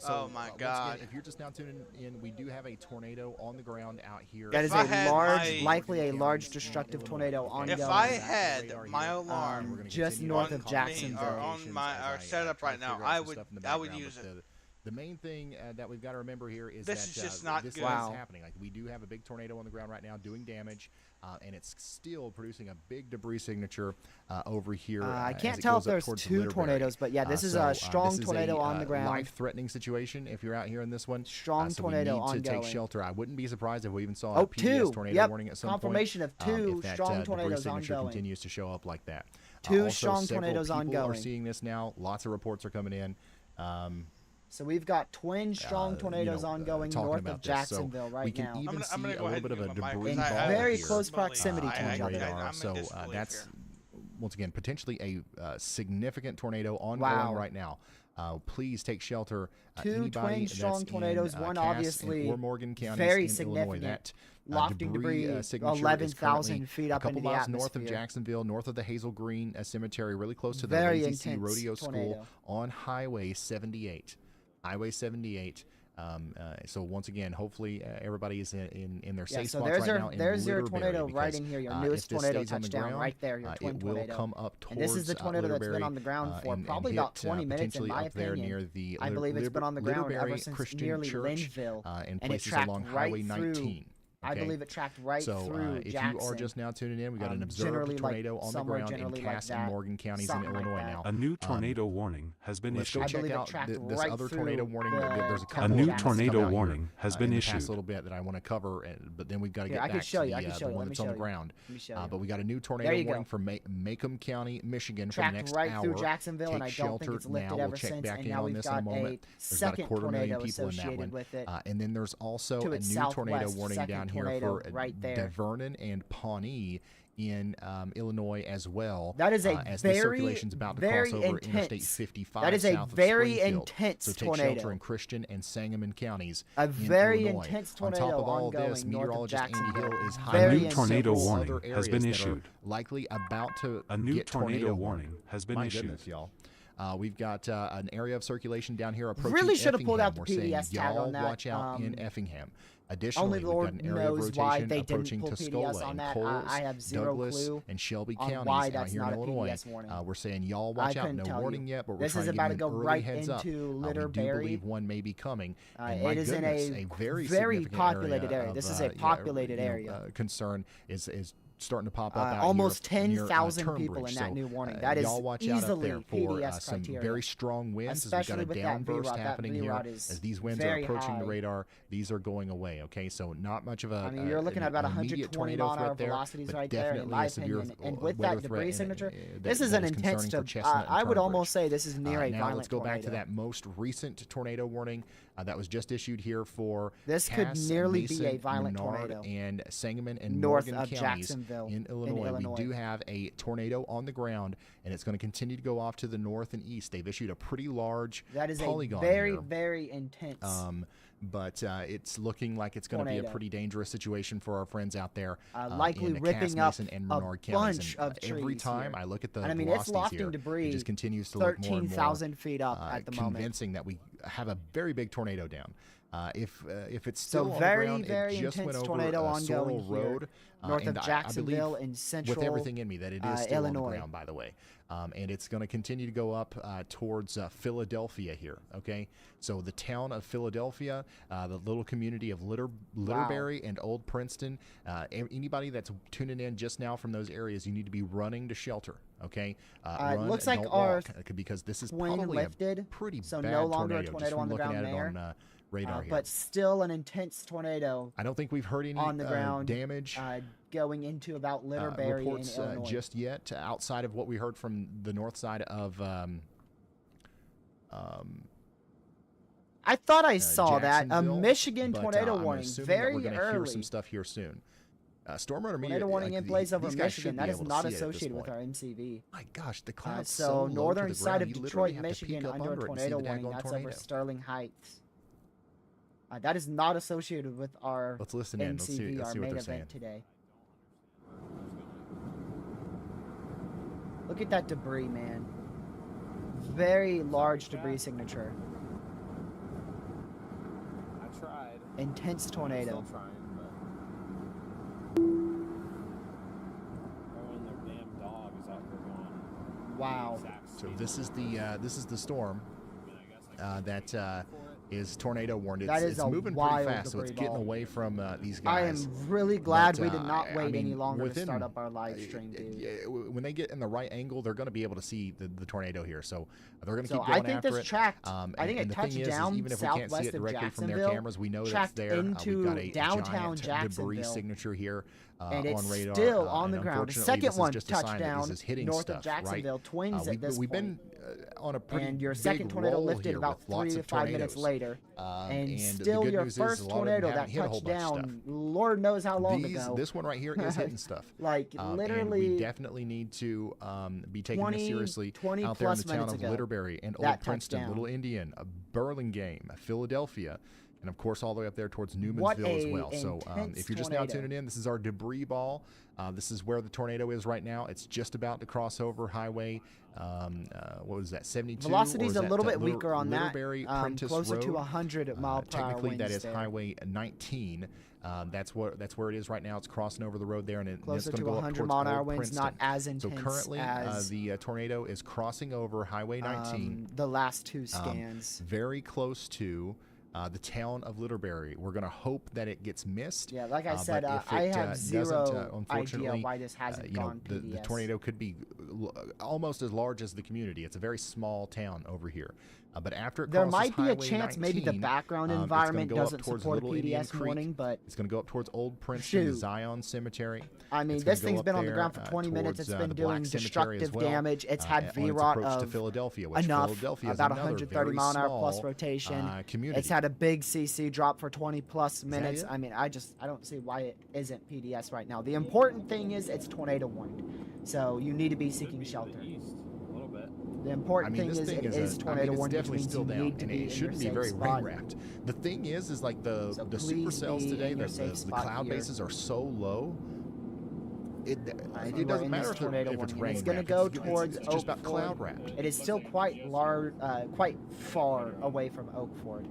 Oh my once God. Again, if you're just now tuning in, we do have a tornado on the ground out here. That is If I a had large, my- likely a Morgan large County, destructive Illinois. tornado Okay. If ongoing. I Radar had here, my and alarm we're gonna just continue north on of calling the Jacksonville. or on locations my as our I setup try to right now, figure out I some would stuff in the I would background, use but it. The main thing that we've got to remember here is This that is just not this good. is Wow. happening. Like, we do have a big tornado on the ground right now doing damage, and it's still producing a big debris signature over here. I as can't it tell goes if up there's towards two Litterbury. tornadoes, but yeah, this is So, a strong this is tornado on the ground. Life-threatening situation if you're out here in this one. Strong So tornado we need to ongoing. take shelter. I wouldn't be surprised if we even saw Oh, a PDS two. tornado Yep. warning at some Confirmation point. of two if that, strong debris tornadoes signature ongoing. continues to show up like that. Two Also, strong several tornadoes people ongoing. are seeing this now. Lots of reports are coming in. So we've got twin strong tornadoes ongoing talking north about of this. So Jacksonville right we can now. even I'm see gonna a go little ahead bit of and a give my mic debris In because ball very here close proximity on to each other. radar. I'm So in disbelief that's here. once again potentially a significant tornado ongoing Wow. right now. Please take shelter. Two Anybody twin that's strong in, tornadoes, one Cass obviously or Morgan counties very in Illinois. significant, That lofting debris signature is 11,000 currently feet a up couple into the miles north of atmosphere. Jacksonville, north of the Hazel Green Cemetery, really close to the Very Lazy C intense Rodeo tornado. School on Highway 78. Highway 78. So once again, hopefully everybody is in their Yeah, safe so spots there's right your now in there's your Litterbury, tornado right because, in here, your if newest this tornado stays on the touchdown ground, right there, your twin it will tornado. come up towards And this is the tornado that's been Litterbury, on the ground for and probably hit, about 20 minutes in potentially my up there opinion. near the I believe it's been on the ground ever Litterbury since Christian nearly Church, Lynchville, and and it places tracked along right Highway through 19. I Okay? believe it tracked right So through if Jackson. you are just now tuning in, we got an generally observed like tornado on the somewhere ground in generally like Cass and that, Morgan counties in something like Illinois that. now. A new tornado warning has been Let's go issued. I check believe it out tracked this right other tornado through warning. the There's a top couple A of new of Jackson. them that's come tornado out here, warning has been in the past issued. little bit that I want to cover, but then we've got to Here, get I can back show to you, the, I can show the you. one Let me that's on show the you. ground. Let me show you. But we got a new There tornado you warning go. for Macomb County, Michigan for the Tracked next right hour. through Jacksonville, and I Take don't think shelter it's lifted now. ever We'll check since. back And in now on we've this in a got moment. a There's about a second 250,000 tornado people in that associated one. with it. And then there's also To a its new tornado southwest, warning second down here tornado for right there. Vernon and Pawnee in Illinois as well. That is a as this very, circulation's about to very cross over Interstate intense. 55 That is a south of very Springfield. intense So take tornado. shelter in Christian and Sangamon counties A in very Illinois. intense On tornado top of all of ongoing this, north of meteorologist Andy Jacksonville. Hill is Very highlighting intense. tornado several warning other has been areas that are issued. likely about to A new get tornado warning. warning has been My issued. goodness, y'all. We've got an area of circulation down here approaching Really should have pulled Effingham. out the We're saying, PDS tag y'all on that. watch out in Effingham. Additionally, Only we've Lord got an area of knows rotation why they didn't approaching pull PDS Tuscola on and that. Coles, I have zero Douglas, clue and Shelby on counties why out that's here in not a Illinois. PDS warning. We're saying y'all I watch out. couldn't No tell warning you. yet, but we're This trying is to give about you to an go early right heads up. into We do Litterberry. believe one may be coming. And my It is in goodness, a very very significant populated area. of, This is a yeah, populated area. Concern is starting to pop up out Almost here near, 10,000 Turnbridge. people in that So, new warning. That is y'all watch out up easily there for PDS some criteria. very strong winds Especially as we've with got a that downburst V-Rod. That happening here. V-Rod is As these winds are very approaching the high. radar, these are going away. Okay, so not much of a. I mean, you're looking at about an immediate 120 tornado mile an hour threat there, velocities but right there, in definitely my a severe opinion. And with weather that threat debris and, signature, that- this is that an intense. concerning for Chestnut and I would Turnbridge. almost say this is near a now violent let's go back to tornado. that most recent tornado warning that was just issued here for This could Cass, nearly be a Mason, violent Menard, tornado. and Sangamon and North Morgan of counties Jacksonville in in Illinois. Illinois. We do have a tornado on the ground, and it's going to continue to go off to the north and east. They've issued a pretty large That is a polygon very, here. very intense. But it's looking like it's going to be a tornado. pretty dangerous situation for our friends out there. Likely in ripping Cass, up Mason, and a Menard counties. bunch And, of every trees time here. I look at the And I mean, it's velocities lofting here, debris it just continues to look more and more 13,000 feet up at the moment. convincing that we have a very big tornado down. If it's still So on very, the ground, very it just went intense over tornado Sorrel ongoing here, Road, north and of I Jacksonville believe in central with everything in me that it is still Illinois. on the ground, by the way. And it's going to continue to go up towards Philadelphia here. Okay, so the town of Philadelphia, the little community of Litterberry and Old Princeton. Anybody that's tuning in just now from those areas, you need to be running to shelter. Okay, run, looks like don't our walk, because this is wind probably lifted, a pretty so bad no longer a tornado, tornado just from on the looking ground at there. it on radar here. But still an intense tornado I don't think we've heard any on the ground damage going into about Litterberry reports in Illinois. just yet, outside of what we heard from the north side of I thought I saw that. A Jacksonville, Michigan but, tornado I'm warning assuming very that we're gonna early. hear some stuff here soon. Storm Runner Media, Tornado warning in place over these guys Michigan. should be That is able to not see it at this associated with point. our MCV. My gosh, the clouds So low to northern the side ground, of you Detroit, literally have to Michigan, peek up under a under it and see tornado the warning. daggone That's tornado. over Sterling Heights. That is not associated with our Let's listen in. MCV, Let's our see what main they're saying. event today. Look at that debris, man. Very large debris signature. I tried. Intense I'm tornado. still trying, but Everyone, their damn dog is out here going. Wow. exact So speed this is the storm limit. I guess I that is tornado warned. That It's is a moving pretty wild fast, so it's debris getting ball. away from these I guys. am really glad But, we did not I wait any mean, longer to within, start up our live stream, dude. when they get in the right angle, they're going to be able to see the tornado here. So they're going to So keep I going think after this it. tracked. And, I think and it the thing touched is, down even if we can't see southwest it of directly from their Jacksonville, cameras, we know that's tracked there. We've into got a downtown giant debris Jacksonville. signature here And it's on radar. still on the and ground. The unfortunately, second this is one just a sign that touchdown this is hitting north stuff, of Jacksonville, right? Twins at this We've point. been on a pretty And your big second tornado roll lifted here about with lots 3 to of 5 minutes tornadoes. later. And the still good your news is first a lot of them tornado haven't that hit a whole touched bunch of down, Lord knows how long These, ago. this one right here is hitting stuff. Like, And literally we definitely need to be taking 20 this seriously 20 out there in plus the town of minutes ago, Litterberry and that Old Princeton, touchdown. Little Indian, Burlingame, Philadelphia, and of course all the way up there towards What Newmansville as a well. So intense if you're just now tornado. tuning in, this is our debris ball. This is where the tornado is right now. It's just about to cross over Highway. What was that? 72. Velocity's or a is little that, bit weaker on that. Litterberry, Prentice Closer Road? to 100 mile per hour Technically, that winds is there. Highway 19. That's where it is right now. It's crossing over the road there, and it's Closer going to go up 100 towards mile an hour Old winds, not Princeton. as intense So currently, as the tornado is crossing over Highway 19, the last two scans. very close to the town of Littlebury. We're going to hope that it gets missed. Yeah, like I but said, if I it, have doesn't, zero idea unfortunately, why this hasn't gone the PDS. tornado could be almost as large as the community. It's a very small town over here. But after it There crosses might be a Highway chance maybe the 19, background it's gonna environment go up doesn't towards support a Little Indian PDS Creek. warning, but It's going to go up towards Old Princeton, shoot. Zion Cemetery. I mean, It's gonna this go thing's up been on the there, ground for 20 minutes. It's towards, been the doing Black Cemetery as destructive well, damage. It's had on its VROT approach to of Philadelphia, which enough, Philadelphia is about another 130 very mile an hour plus small, rotation. community. It's had a big CC drop for 20 plus minutes. it? I mean, I don't see why it isn't PDS right now. The important thing is it's tornado warned, so you need to be seeking shelter. East, a little bit. The important thing this is thing it is tornado it's warned, which definitely means still you down, need to and be it in shouldn't be your very safe rain spot. wrapped. The thing is like the So super cells please be today, in your the safe spot cloud here. bases are so low. It You are doesn't in matter this if, tornado if it's warning, and rain it's gonna wrapped. go It's towards just about Oak cloud Ford. wrapped. It is still quite large, quite far away from Oakford,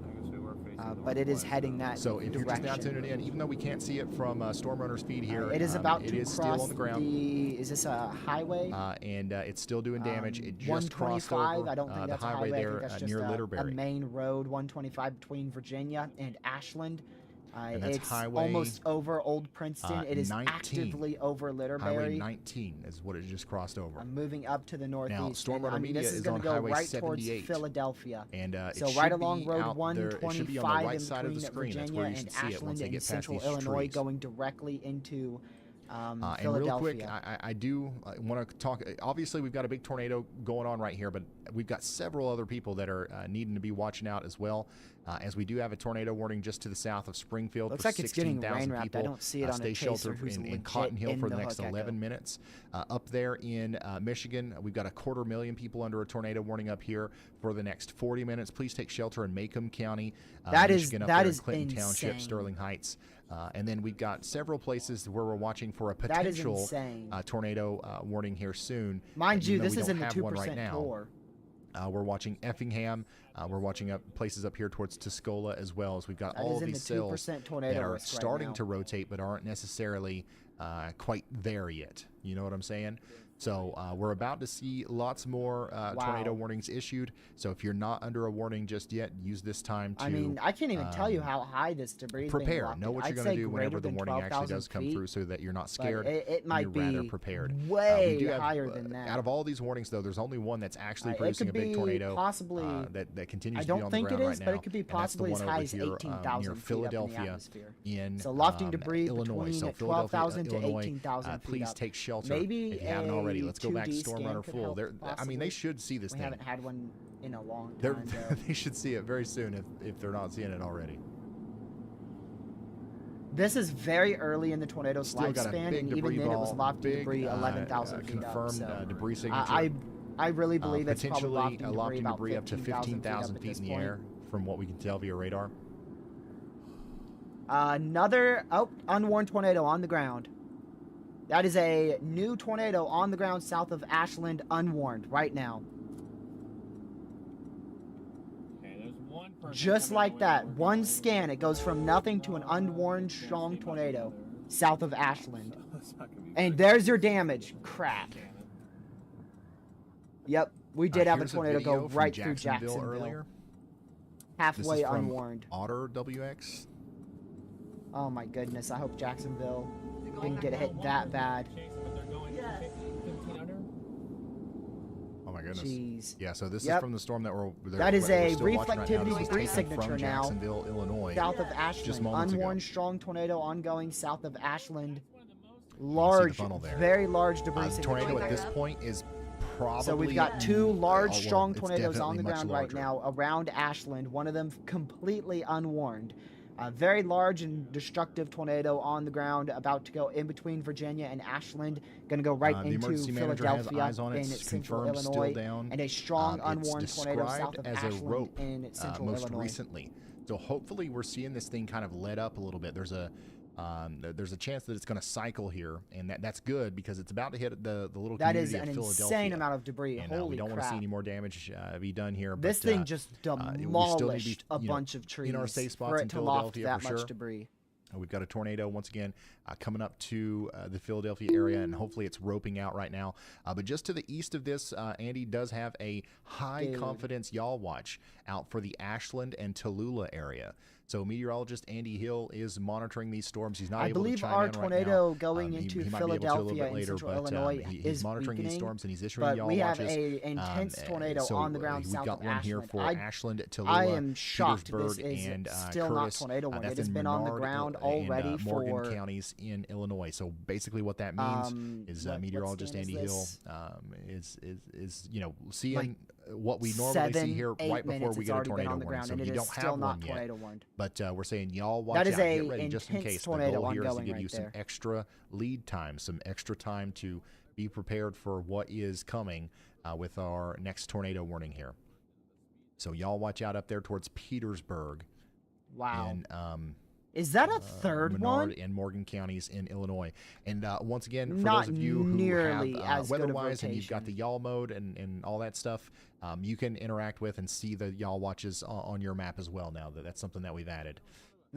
I guess we were facing the but it is west, heading that So if you're just now direction. tuning in, even though we can't see it from Stormrunner's feed here, It is about it to is cross still on the ground. Is this a highway? And it's still doing damage. It just crossed 125. over I don't think the that's a highway highway. I there think that's just near a Littlebury. main road. 125 between Virginia and Ashland. And that's It's highway, almost over Old Princeton. It is 19. actively over Highway Littlebury. 19 is what it just crossed over. I'm moving up to the northeast. Stormrunner and, Media this is is going on to go Highway right 78. towards Philadelphia. And it So should right along be Road out there. It should be on the 125 right in side of the between screen. That's Virginia where you and should see it once Ashland they and get past Central these Illinois, trees. going directly into And real Philadelphia. quick, I do want to talk. Obviously, we've got a big tornado going on right here, but we've got several other people that are needing to be watching out as well. As we do have a tornado warning just to the south of Springfield. Looks for like it's getting 16,000 rain wrapped. I people. don't see it on a Stay chaser sheltered who's in legit Cotton Hill in for the the next Hook 11 Echo. minutes. Up there in Michigan, we've got 250,000 people under a tornado warning up here for the next 40 minutes. Please take shelter in Macomb County. Michigan, up that there is in Clinton Township, insane. Sterling Heights. And then we've got several places where we're watching for a That is potential insane. tornado warning here soon. Mind even you, though this we is don't in the have 2% one right now. core. We're watching Effingham. We're watching places up here towards Tuscola as well, as we've got That all is of in these the cells 2% tornado that are risk right starting now. to rotate but aren't necessarily quite there yet. You know what I'm saying? So we're about to see lots more tornado warnings issued. So if you're not under a warning just yet, use this time to I mean, I can't even tell you how high this debris is being prepare. wafted. Know what I'd you're going say to do greater whenever the than warning actually 12,000 does come feet, through, so that you're not but scared. it and might you're be rather prepared. way we do have, higher than that. Out of all these warnings, though, there's only one that's actually It producing a could big be tornado possibly. that continues I to be don't on think the it ground is, right but now. it could be and that's the possibly as one high over as here, 18,000 near feet Philadelphia up in the atmosphere. in So lofting debris Illinois. between So at Philadelphia, 12,000 to Illinois, 18,000 feet please up. take shelter Maybe if you haven't already. a Let's go back to 2D scan Stormrunner could Full. help, They're, I mean, they possibly. should see this We thing. haven't had one in a long They're, time, though. they should see it very soon if they're not seeing it already. This is very early in the tornado's Still got a lifespan, big and debris even then it was ball, lofting big, debris 11,000 feet confirmed up. So debris signature. I really believe it's probably potentially lofting debris, about up to 15,000 feet in the air, from what we can tell via radar. Another unwarned tornado on the ground. That is a new tornado on the ground south of Ashland, unwarned right now. Okay, there's one person Just coming like away that, from it. one scan, it goes from nothing to an unwarned strong tornado south of Ashland. That's not gonna be And very there's your damage. Crap. Yep, we did have a Here's tornado video go from right through Jacksonville. earlier. This Halfway is from unwarned. Otter WX. Oh my goodness, I hope Jacksonville didn't get hit that bad. Chase, but they're going 15 under. Oh my goodness. Jeez. Yeah, so this is Yep. from the storm that we're That is a still watching right now. reflectivity This is debris taken signature from now. Jacksonville, Illinois. South of Ashland, moments ago. unwarned strong tornado ongoing south of Ashland. the Large, funnel there. very large debris The signature. tornado at this point is probably. So we've got two large, well, strong it's tornadoes on definitely the much ground right larger. now around Ashland. One of them completely unwarned. A very large and destructive tornado on the ground, about to go in between Virginia and Ashland. Going to go right The into emergency manager has Philadelphia eyes on it. in It's central confirmed, still Illinois, down. and a strong It's unwarned tornado south described of as a Ashland rope in central most Illinois. recently. So hopefully we're seeing this thing kind of let up a little bit. There's a chance that it's going to cycle here, and that's good because it's about to hit the little That community is an of Philadelphia. insane amount of debris. And Holy we don't want to crap. see any more damage be done here. This but, thing just we still need to be, demolished a you know, bunch of trees in our safe spots for in it to loft Philadelphia that for much sure. debris. We've got a tornado once again coming up to the Philadelphia area, and hopefully it's roping out right now. But just to the east of this, Andy does have a high confidence yaw watch out for the Ashland and Tallulah area. So meteorologist Andy Hill is monitoring these storms. He's not I able to believe chime our in right tornado now. going He into might be able to a little Philadelphia bit in later, central but Illinois he's is monitoring these weakening, storms and he's issuing but yaw we have watches. a intense tornado So on the ground we've south got of one here Ashland. for Ashland, Tallulah, I am shocked this Petersburg, is and still not Curtis. tornado warned. It That's has in been on the Menard ground and, already Morgan for counties in Illinois. So basically, what that means is what meteorologist scan is Andy Hill this? is seeing Like what we normally see here 8 right before minutes we it's get a already been tornado on the warning. ground, So and you it don't is still have not one yet. tornado warned. But we're saying y'all watch That is out, a get ready just in intense case. The tornado goal here is to ongoing give right you some there. extra lead time, some extra time to be prepared for what is coming with our next tornado warning here. So y'all watch out up there towards Petersburg. Wow. And Is that a third Menard one? and Morgan counties in Illinois. And once again, for Not those of you who nearly have as good of weather-wise and you've got the rotation. y'all mode and all that stuff, you can interact with and see the y'all watches on your map as well now. That's something that we've added.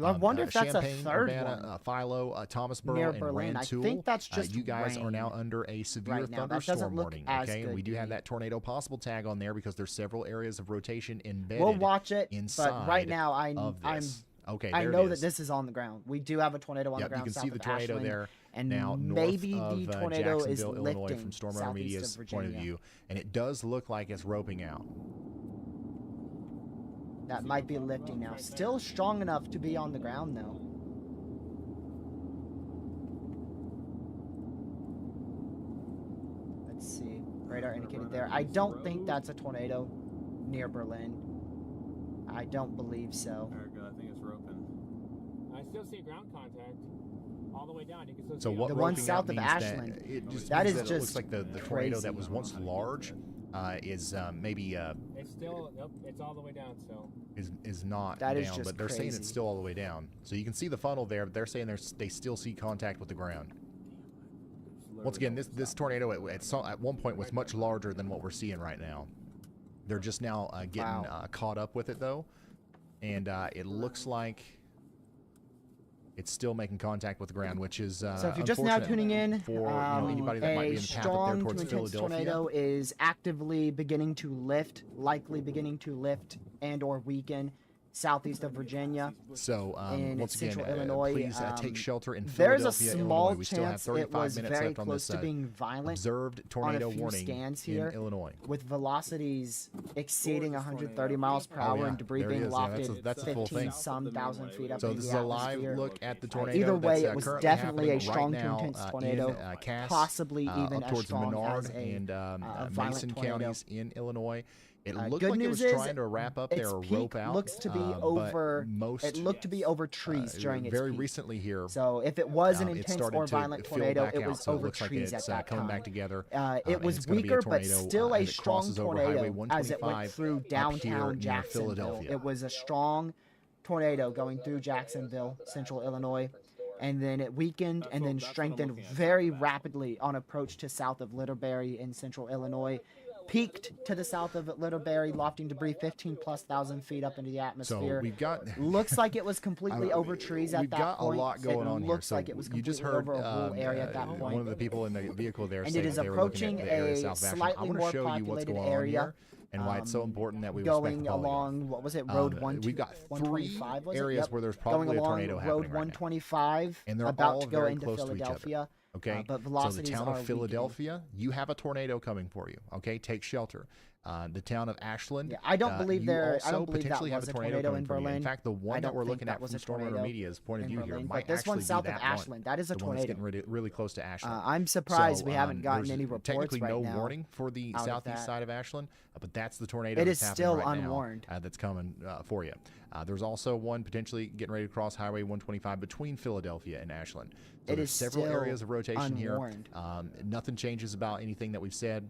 I wonder if that's a Champaign, third Urbana, one. Philo, Thomasboro, Near and Berlin. I Rantoul. think that's just you guys are now rain under a severe right now. That doesn't thunderstorm look warning. as Okay, and good we do to have me. that tornado possible tag on there because there's several areas of rotation embedded. We'll watch it, inside but right now of I'm this. Okay, I there know it that is. this is on the ground. We do have a tornado on Yep, the ground you can south see the of tornado Ashland, there and now maybe north the of tornado is Jacksonville, Illinois, lifting from Storm Armor southeast Media's of point of Virginia. view, and it does look like it's roping out. That might be lifting now. Still strong enough to be on the ground though. Let's see. Radar indicated there. I don't think that's a tornado near Berlin. I don't believe so. Very good. I think it's roping. I still see ground contact all the way down. You can still So see what The one roping south out of means Ashland. That it just That means is that it looks just like the tornado that crazy. was once large is maybe It's still, nope, it's all the way down still. is not That down, is just but they're saying crazy. it's still all the way down. So you can see the funnel there. But they're saying they still see contact with the ground. Once again, this tornado at one point was much larger than what we're seeing right now. They're just now getting Wow. caught up with it though, and it looks like it's still making contact with the ground, which is So if you're just now unfortunate tuning in, for anybody that might be a in the path up there strong to towards intense Philadelphia. tornado is actively beginning to lift, likely beginning to lift and or weaken southeast of Virginia. So in once again, central Illinois, please take shelter in There's a Philadelphia, small Illinois. We still have chance 35 it was minutes very left on close this to being violent observed tornado few warning scans in here. Illinois. with velocities exceeding 130 miles per Oh, hour yeah. and debris There it being is. Yeah, lofted that's the full 15 thing. some thousand feet up So into this the is a live atmosphere. look at the tornado. Either way, that's, it was currently definitely a happening strong right to now, intense in tornado, Cass, possibly even up as towards strong Menard as a and violent Mason tornado. counties in Illinois. It Good looked like it news was is trying to wrap up there its or peak rope out. looks to be but over. most It looked to be over trees during its very peak. recently here. So if it was an it intense started or to violent fill tornado, back it out, was so it over looks like trees it's at that coming time. back together. It and was it's gonna be a weaker, but tornado, still as a it strong crosses over Highway tornado as it went 125 through up here downtown near Jacksonville. Philadelphia. It was a strong tornado going through Jacksonville, central Illinois, and then it weakened and then that's what I'm strengthened looking at, very south of rapidly on approach to south of Littlebury in central Illinois. Peaked to the south of Littlebury, lofting debris 15 plus thousand feet up into the So atmosphere. we've got Looks like it was completely over trees at we've that got point. a lot going it on here. looks So like it was you completely just heard over a rural area at that point. one of the people in the vehicle there And say it is that they were looking approaching at the area a south of Ashland. I slightly want more to show you what's populated going on area, here and why it's so important that we respect going the polygon. along, what was it, Road 1? We've got 3 125, was it? areas Yep. where there's Going probably a along tornado Road happening right now. 125, And they're about all to go very into close to each other. Philadelphia. Okay, but so the velocities town are of weakening. Philadelphia, you have a tornado coming for you. Okay, take shelter. The town of Ashland. Yeah, I don't believe you there. also I don't believe that potentially have was a a tornado tornado coming in for you. Berlin. In fact, the I one that don't we're think looking that at was from a Storm Armor tornado Media's point of in view here Berlin, might but this actually one south be of that one, Ashland, that is a the one that's getting tornado. really close to Ashland. I'm surprised So, we haven't gotten there's any reports technically right no now. warning for the out of southeast that. side of Ashland, but that's the tornado It that's is happening still right unwarned. now that's coming for you. There's also one potentially getting ready to cross Highway 125 between Philadelphia and Ashland. So It there's is several still areas of rotation unwarned. here. Nothing changes about anything that we've said.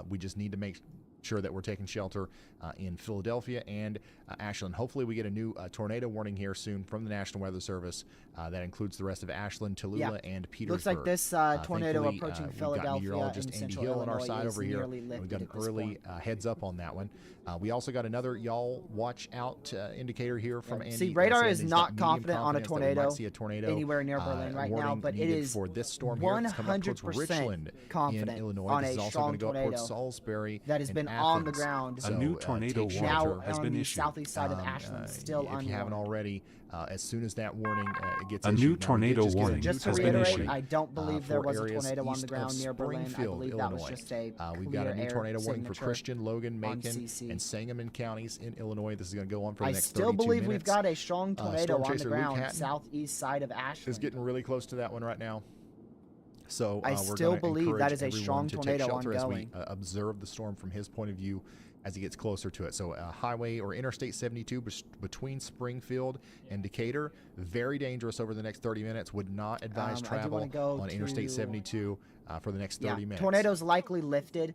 We just need to make sure that we're taking shelter in Philadelphia and Ashland. Hopefully we get a new tornado warning here soon from the National Weather Service that includes the rest of Ashland, Tallulah, and Petersburg. Looks like this tornado Thankfully, approaching we've got Philadelphia meteorologist and Andy central Hill on our Illinois side is over here. nearly We've lifted got an at this early point. heads up on that one. We also got another y'all watch out indicator here from Andy. See, radar saying is he's not got medium confident on a confidence that we might tornado see a tornado anywhere near Berlin right now, warning but it needed is for this storm here that's coming up towards 100% Richland confident in Illinois. on This is a also strong going to go up tornado towards Salisbury that has and been on the Athens. ground. A new tornado take warning shelter. has on been the issued. southeast side of Ashland, still If you haven't unwarned. already, as soon as that warning gets A issued. new Now, we did tornado just get a warning new Just to has been reiterate, issued. I don't believe there for was a areas tornado on east the of ground near Berlin. I Springfield, believe that was Illinois. just a We've got a new clear tornado air warning for signature Christian, Logan, on Macon, CC. and Sangamon counties in Illinois. This is going to go on for the I next still 32 believe minutes. we've got a strong tornado Storm on the Chaser Luke ground Hatton southeast side of Ashland. is getting really close to that one right now. So I we're still gonna believe that encourage is a everyone strong to take tornado shelter as we ongoing. observe the storm from his point of view as he gets closer to it. So highway or Interstate 72 between Springfield and Decatur, very dangerous over the next 30 minutes. Would not advise I do travel wanna go on Interstate to- 72 for the next 30 minutes. Tornadoes likely lifted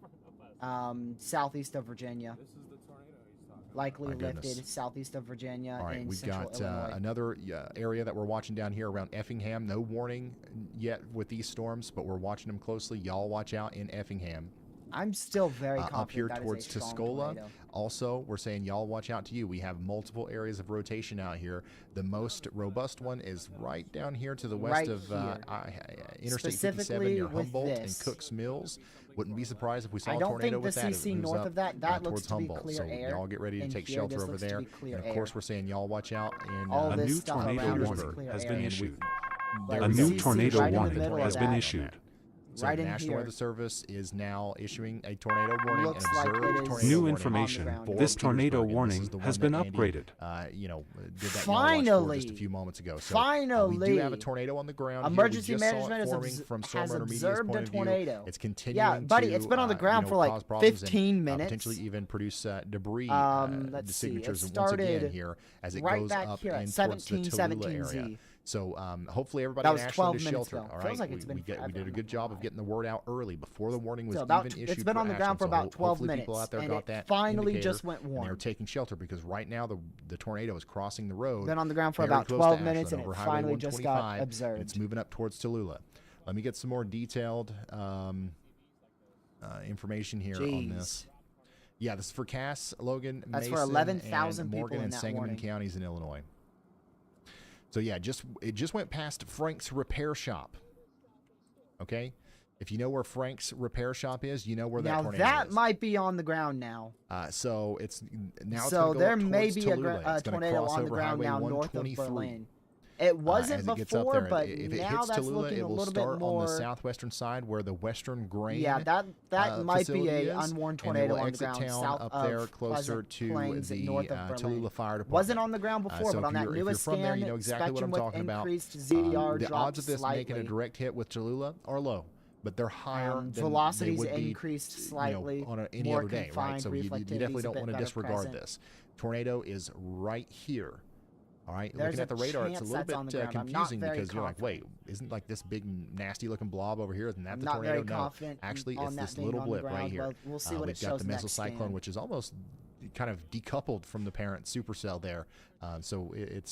southeast of Virginia. This is the tornado he's talking about. Likely My goodness. lifted southeast of Virginia All right, in we've central got Illinois. another area that we're watching down here around Effingham. No warning yet with these storms, but we're watching them closely. Y'all watch out in Effingham. I'm still very confident Up here that is a towards strong Tuscola. tornado. Also, we're saying y'all watch out to you. We have multiple areas of rotation out here. The most robust one is right down here to the west Right of here. Interstate 57 Specifically near with Humboldt and this. Cooks Mills. Wouldn't be surprised if we saw I a don't tornado think with the that. CC It moves north up, of that towards looks to be Humboldt. clear So air, y'all get ready to and take here shelter this over looks to there. be clear And of course, air. we're saying y'all watch out in All A this new stuff tornado around us is warning clear has air. been And issued. But A we new see tornado right in the warning middle of has been that. issued. So Right the in National here. Weather Service is now issuing a tornado warning. Looks and like observed it is tornado New warning information. ground. for This tornado Petersburg, and this warning is the has one been that Andy, upgraded. did that y'all watch for Finally. just a few moments ago. So Finally. we do have a tornado on the ground. Emergency here. We just management saw it has forming obs- from has Storm Intermediate's observed point a of view. tornado. It's continuing Yeah, buddy, to, it's been on the ground for like cause problems 15 and, minutes. potentially even produce debris Let's the see, it signatures once started again here as it right goes back up here at and towards the 1717 Tallulah area. Z. So hopefully everybody That in was Ashland 12 is minutes sheltered. ago. All Feels right, like it's been we did a forever. good job of getting the word out early before the warning was So about even it's issued. been for on the ground Ashland. for So about 12 hopefully minutes, people out there and got it that finally indicator, just went and they're warm. taking shelter because right now the tornado is crossing the road. Been on the ground for very about close 12 to minutes, Ashland and it over Highway finally just got 125, and observed. It's moving up towards Tallulah. Let me get some more detailed information here on this. Jeez. Yeah, this is for Cass, Logan, That's for Mason, 11,000 and people Morgan in and that Sangamon warning. counties in Illinois. So yeah, it just went past Frank's Repair Shop. Okay, if you know where Frank's Repair Shop is, you know where that Now tornado that is. might be on the ground now. So it's now. It's So gonna go there up may towards be a Tallulah. It's gonna tornado cross on the over ground Highway now north of 123. Berlin. It wasn't as it gets up before, there. but If it now hits that's Tallulah, looking it a will little start bit more. on the southwestern side where the Western Grain. Yeah, that might be facility a is, unwarned and it tornado will on the exit ground town south up of there closer Pleasant to Plains the north of Berlin. Tallulah Fire Department. Wasn't on the ground before, so but on if that you're newest from there, scan, you know exactly what I'm spectrum talking with about. increased ZDR The dropped odds of this making a slightly. direct hit with Tallulah are low, but they're higher than Velocities they would be, increased you know, slightly. on any more other day, right? confined, So brief you activities, definitely a don't bit want to better disregard present. this. Tornado is right here. All right, There's looking at a the radar, it's a chance little that's on bit the ground. I'm not confusing very because you're like, confident. wait, isn't like this big nasty looking blob over here? Isn't that I'm the not tornado? very No, confident actually, on it's that this being little on the blip right ground. here. Well, we'll see what We've it got shows the next mesocyclone, scan. which is almost kind of decoupled from the parent supercell there. So it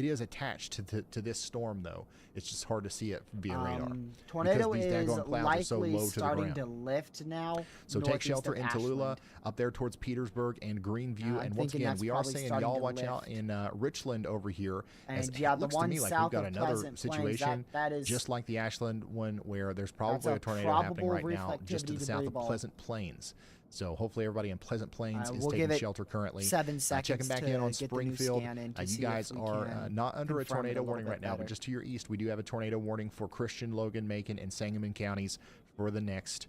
is attached to this storm though. It's just hard to see it via radar. Tornado these is daggone clouds are so likely low to the starting ground. to lift now. So take northeast shelter of in Tallulah, Ashland. up there towards Petersburg and Greenview. I'm And once thinking again, that's we are probably saying starting y'all to watch out lift. in Richland over here. as And it yeah, the looks to one me like south we've got of another Pleasant Plains, situation that is just like the Ashland one where there's that's probably a a tornado happening probable right now just to reflectivity the south debris of ball. Pleasant Plains. So hopefully everybody in Pleasant Plains is we'll give taking it shelter currently. 7 seconds Checking back in to on get the new Springfield. scan in to You see guys if we are can not under a confirm it tornado little warning bit right now, but better. just to your east, we do have a tornado warning for Christian, Logan, Macon, and Sangamon counties for the next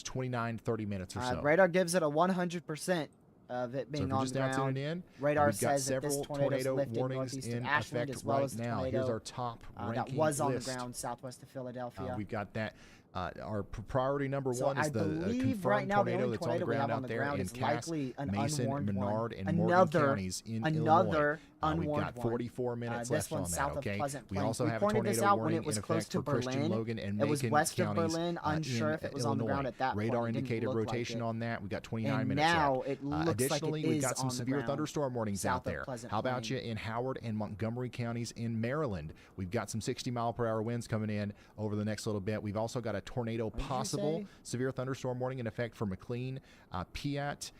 29, 30 minutes or so. Radar gives it a 100% of it So being if you're on just the now ground. tuning in, Radar we've got says that this several tornado's tornado lifted warnings northeast of in Ashland effect as well right as the now. tornado Here's our top ranking that was on list. the ground southwest of Philadelphia. We've got that. Our priority number So one I is the believe confirmed right now the tornado only that's on the tornado we ground have on out the there ground in is Cass, likely an Mason, unwarned Menard, one. and Morgan Another counties in Illinois. another We've unwarned got 44 one. minutes This left one's on that. south of Okay. Pleasant We Plains. also We have a pointed this tornado out when warning it was in close effect to for Christian, Berlin. Logan, and It was Macon west of counties Berlin. Unsure in if it was on the ground Illinois. at that Radar point. It didn't indicated look like rotation it. on that. We got 29 And minutes now left. it looks Additionally, like it we've is got some on the severe ground thunderstorm warnings south out of there. Pleasant How about you Plains. in Howard and Montgomery counties in Maryland? We've got some 60-mile-per-hour winds coming in over the next little bit. We've also got a tornado did you possible say? severe thunderstorm warning in effect for McLean, Piatt,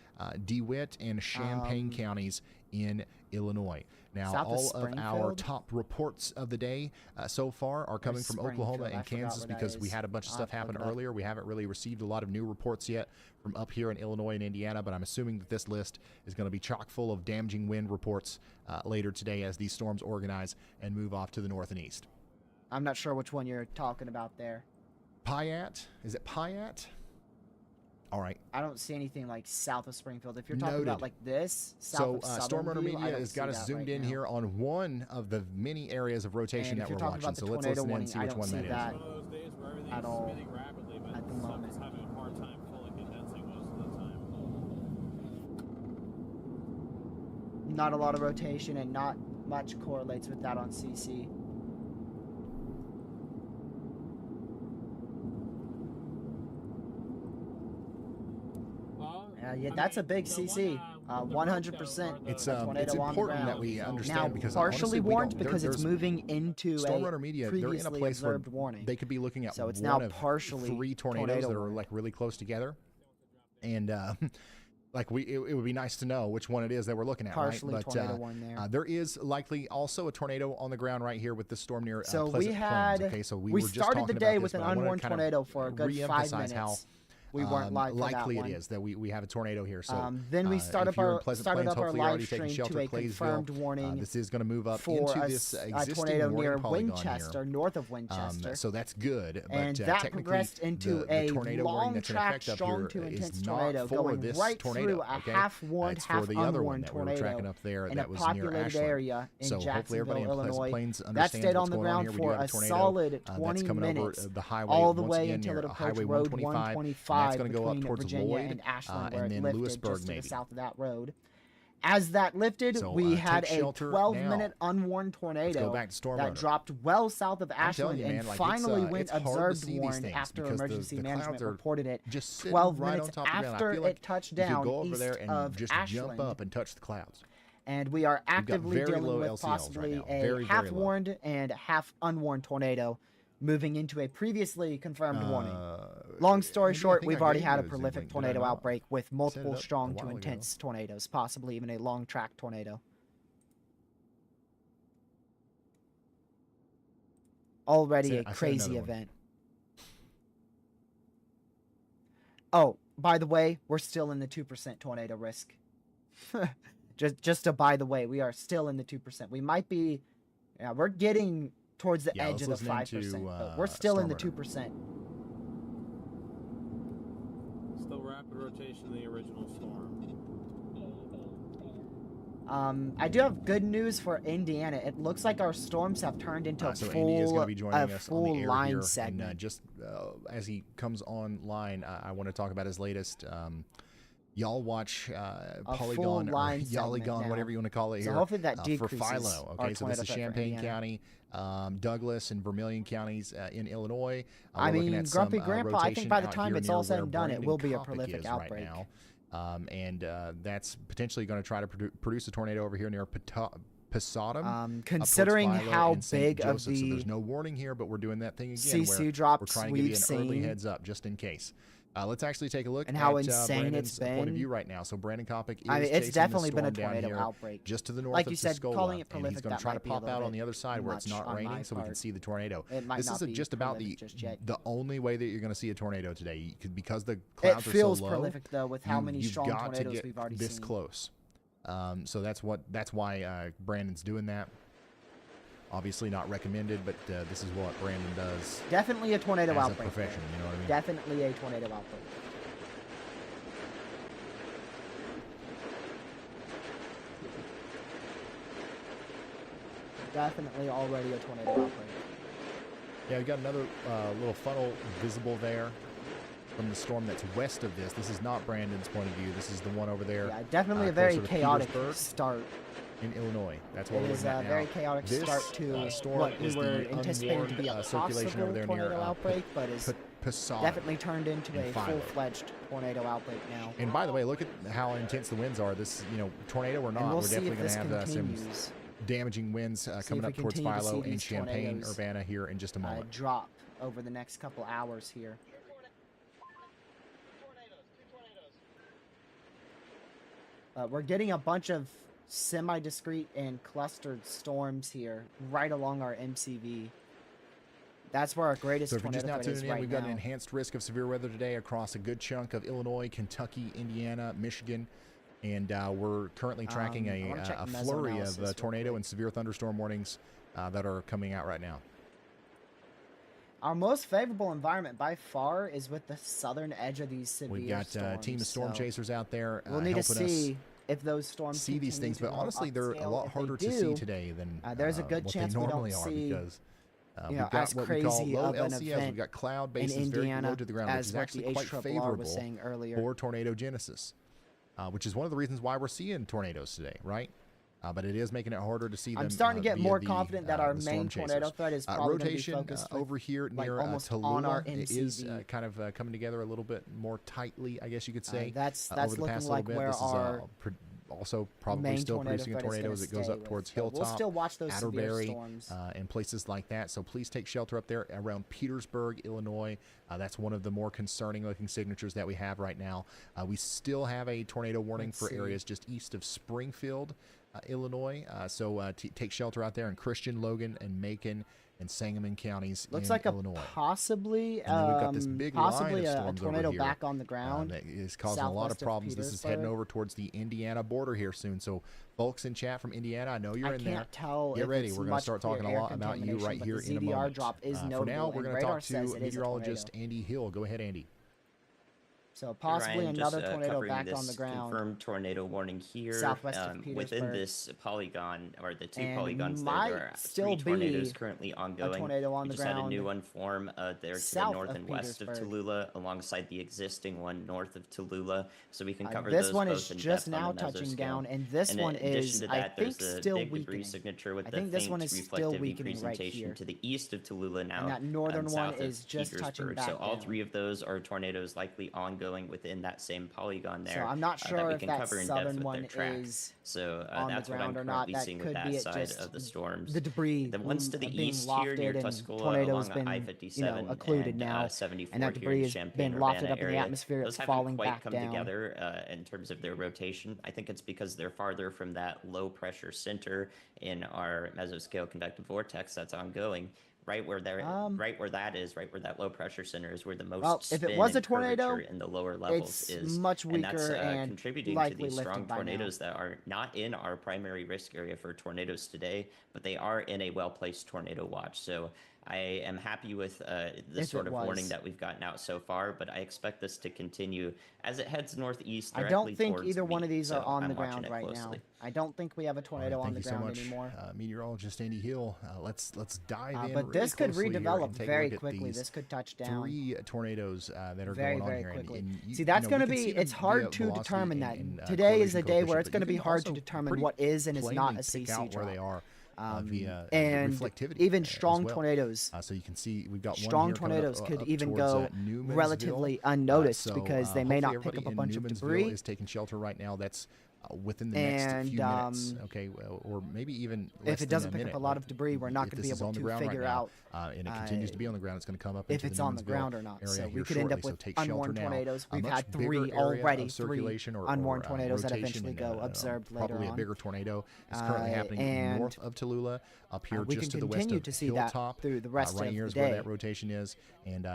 DeWitt, and Champaign counties in Illinois. Now, South of all of our Springfield? top reports of the day so far are coming from Oklahoma Springfield? I and forgot Kansas where that because we is. had a bunch of I'll stuff have to look happen it up. earlier. We haven't really received a lot of new reports yet from up here in Illinois and Indiana, but I'm assuming that this list is going to be chock full of damaging wind reports later today as these storms organize and move off to the north and east. I'm not sure which one you're talking about there. Piatt? Is it Piatt? All right. I don't see anything like south of Springfield. If you're talking about Noted. like this, south So of Southern Storm Runner View, I Media don't has see got us that zoomed right in now. here on one of the many areas of rotation And that if you're we're talking watching. about the So let's tornado listen in and warning, see I which don't one see that is. that One of those days where everything's at all spinning rapidly, but at the stuff moment. is having a hard time fully condensing most of the time. Not a lot of rotation and not much correlates with that on CC. Yeah, that's a big CC. 100%. It's a tornado it's on the important that ground. we Now, understand because partially honestly, we warned don't- there- because it's there's moving into Storm a Runner Media. They're in a previously place where observed warning. they could be looking at So it's one now of partially 3 tornadoes tornado that are warning. like really close together, and like it would be nice to know which one it is that we're looking at, Partially right? But tornado warning there. there is likely also a tornado on the ground right here with this storm near So Pleasant we had Plains. Okay, so we were just started talking the day about with this, an but I wanted to unwarned kind of tornado for a good 5 re-emphasize minutes. how We weren't live for likely that it one. is that we have a tornado here. So Then we started if you're in up our, Pleasant started Plains, up our hopefully you're already live taking stream shelter to a at Claysville. confirmed warning This is going to move up for into a, this a existing tornado warning near polygon Winchester, here. north of Winchester. So that's good. But, And that technically, progressed into the a tornado warning long that's in track, effect up strong here to is intense not tornado for going this right tornado, through a okay? half-warned, It's for the other one half-unwarned that we were tracking tornado up there in that a was near populated Ashland. area in So hopefully everybody Jacksonville, in Pleasant Illinois. Plains That understands stayed what's on the going on ground here. We for do have a a tornado solid that's 20 coming minutes, over the highway all the once way again until near it approached Highway Road 125, 125 and that's going to go up between towards Virginia Lloyd and Ashland, and where then it lifted Lewisburg just to maybe. the south of that road. As that lifted, So, we had take a shelter 12-minute now. unwarned tornado back to Storm that Runner. dropped well south of I'm telling Ashland you, and man, like, finally it's went hard to observed see these warned things after because emergency the management clouds are reported it just sitting 12 right on minutes top of the ground. I after feel like it touched you could down go over east there and of just Ashland. jump up and touch the clouds. And we are actively very dealing low with LCLs right possibly now. a Very, very half-warned and half-unwarned tornado moving into a previously confirmed warning. Long story Andy, I short, think we've I already gave had you a the Zoom prolific link, did I tornado not? outbreak with multiple up a strong to while ago. intense tornadoes, possibly even a long-track tornado. Already a I said crazy another one. event. Oh, by the way, we're still in the 2% tornado risk. just a by the way, we are still in the 2%. We might be, yeah, we're getting towards the edge of the 5%, but we're still in the Storm 2%. Still rapid rotation in the original storm. I do have good news for Indiana. It looks like our storms have turned into a So Andy is going full, to be joining a us on full the air line here, segment. and just as he comes online, I want to talk about his latest. Y'all watch Polygon full or line segment Yaligon, now. whatever you want to call it So here. hopefully that for decreases Philo. our Okay, so this tornado is threat for Champaign Indiana. County, Douglas, and Vermilion counties in Illinois. I We're looking mean, at Grumpy some, Grandpa, I think rotation by the out time here it's near all said where and done, it Brandon will be a Coppock prolific is outbreak. Right now. And that's potentially going to try to produce a tornado over here near Posadum. Considering up towards Philo how and St. big of Joseph. So there's the no warning here, but we're doing that thing again CC where drops we're trying to give you we've an early seen heads up just in case. Let's actually take a look and at how insane Brandon's it's point of been. view right now. So Brandon Coppock is I mean, it's chasing definitely this been a storm down tornado here outbreak. just to the north Like of you said, Tuscola, calling it and he's prolific, going that to try to might be a pop little out on bit the other side where it's much not on my raining, so we can part. see the tornado. It might This not isn't be just about prolific just yet. the only way that you're going to see a tornado today because the It clouds feels are so low. prolific though with how many you've strong got to tornadoes get we've already this seen. close. So that's why Brandon's doing that. Obviously not recommended, but this is what Brandon does Definitely a tornado as a outbreak. profession. You know what I mean? Definitely a tornado outbreak. Definitely already a tornado outbreak. Yeah, we got another little funnel visible there from the storm that's west of this. This is not Brandon's point of view. This is the one over there. Yeah, definitely a very closer to chaotic Petersburg start. in Illinois. That's what It we're is looking a at now. very chaotic This start to storm what we is were the anticipating to be a unwarned, circulation over possible there tornado near outbreak, but is Posada. definitely turned into and a Philo. full-fledged tornado outbreak now. And by the way, look at how intense the winds are. This, tornado or And not, we'll we're see definitely if going this to have some continues. damaging winds coming if up we towards continue to Philo see and these Champaign, tornadoes, Urbana here in just a moment. Drop over the next couple hours here. We're getting a bunch of semi-discrete and clustered storms here right along our MCV. That's where our greatest So if you're just tornado now threat is tuning in, right we've got now. an enhanced risk of severe weather today across a good chunk of Illinois, Kentucky, Indiana, Michigan, and we're currently tracking I wanna check a meso flurry analysis of real tornado quick. and severe thunderstorm warnings that are coming out right now. Our most favorable environment by far is with the southern edge of these severe We've got a team of storm so chasers out there we'll need to helping us see if those storms see these continue things, to but go honestly, they're a upscale. lot If they harder to see do, today than there's a good what chance they we don't normally are see, because you we've know, got as what we call crazy low of an LCS. We've event got cloud in bases very Indiana low to the ground, which as is what actually the quite HRR was favorable saying earlier. for tornado genesis, which is one of the reasons why we're seeing tornadoes today, right? But it is making it harder to see them. I'm starting to get via more the, confident that our the storm main tornado chasers. threat is probably going to be rotation focused with, over here like, near almost Tallulah on our it is MCV. kind of coming together a little bit more tightly, I guess you could say. That's over the looking past like little bit. where This our is also probably main still tornado producing a threat is tornado gonna as it goes stay up with. towards So Hilltop, we'll still watch those severe Atterbury, storms. and places like that. So please take shelter up there around Petersburg, Illinois. That's one of the more concerning looking signatures that we have right now. We still have a tornado warning Let's for see. areas just east of Springfield, Illinois. So take shelter out there in Christian, Logan, and Macon and Sangamon counties Looks in like Illinois. possibly And then we've got this big line possibly of a storms over tornado here, back on the ground. that is causing a lot of southwest of problems. This is heading Petersburg. over towards the Indiana border here soon. So folks in chat from Indiana, I know you're I in can't there. tell Get if ready. it's We're going to much start clear talking a air lot about you contamination, right but here the in a ZDR moment. drop is For notable, now, we're and going to radar talk to says it is a meteorologist tornado. Andy Hill. Go ahead, Andy. So possibly Ryan, another just, tornado covering back this on the ground. Confirmed tornado warning here. southwest of Within Petersburg. this polygon, or the two And polygons there, might there are still three tornadoes be currently ongoing. tornado on We the just had a new ground one form there to the south north of and west of Petersburg. Tallulah, alongside the existing one north of Tallulah. So we can cover This those one both is in just depth on now the touching mesoscale. down, and this And one in addition is, to I that, think, there's a still big debris weakening. signature with I the think this faint one is still reflective weakening right presentation here. to the east of Tallulah now. And that northern one south of is just touching Petersburg. back So all down. three of those are tornadoes likely ongoing within that same polygon there. So I'm not that sure we if can that cover in depth southern with one their track. is So on the that's what I'm ground or not. currently That seeing with could that be it side just of the storms. the debris The ones to the being east here lofted near and Tuscola tornadoes along been, I-57 occluded and now, 74 and that here debris in has Champaign, been lofted Urbana up in the area. atmosphere. Those It's haven't falling quite back come down. together in terms of their rotation. I think it's because they're farther from that low pressure center in our mesoscale convective vortex that's ongoing. Right where they're, right where that low pressure center is, where the most Well, if it spin was a and tornado, curvature in the lower levels it's is, much and that's weaker and contributing to likely these lifted strong by now. tornadoes that are not in our primary risk area for tornadoes today, but they are in a well-placed tornado watch. So I am happy with the If sort it of warning was. that we've gotten out so far, but I expect this to continue as it heads northeast. I directly don't think towards either one of me, these are so on I'm the watching ground it right closely. now. I don't think we have a tornado on Thank the you so ground much, anymore. meteorologist Andy Hill. Let's dive in. But really this could closely here redevelop and take a very look at quickly. these This could touch down three tornadoes that are very, going on very here. quickly. And you, See, that's you know, going to we can be, see them it's hard via to velocity determine that. and, Today is correlation a day where coefficient, it's but going to you be can hard to also determine pretty what is and is not plainly a pick CC out where drop. they are via And reflectivity even as strong well. tornadoes. So you can see we've got Strong one here coming tornadoes up, could up even towards, go Newmansville. relatively unnoticed So, because they may not hopefully pick up a everybody bunch in of Newmansville debris. is taking shelter right now. That's within the next And, few minutes, okay, or maybe even less if it than doesn't a pick up minute. a lot of debris, we're not If going to be this is able on the to ground right figure now, out and it continues to be on the ground. It's going to come up if into it's the on the Newmansville ground or not. area So we here could end up shortly, with so take shelter unwarned now. tornadoes. A We've much had bigger three area already, of three circulation or unwarned tornadoes that rotation eventually and, go observed later probably on. a bigger tornado is currently happening and north of Tallulah, up here we just can to the west continue of to see that Hilltop. through the rest right of here the is where day. that rotation is, and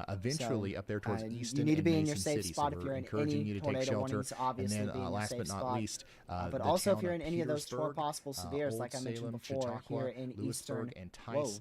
eventually up there towards Easton you need to and be in your Mason safe City. spot So if we're you're in encouraging any you to take tornado shelter. warnings. Obviously, And then be in your last safe but not spot. least, But the also, if town you're of in any of those four Petersburg, possible severes, Old like I mentioned Salem, before, Chautauqua, here in Lewisburg, eastern, and Tice,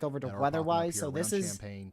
back over to that are popping up weather-wise. here So this around is Champaign.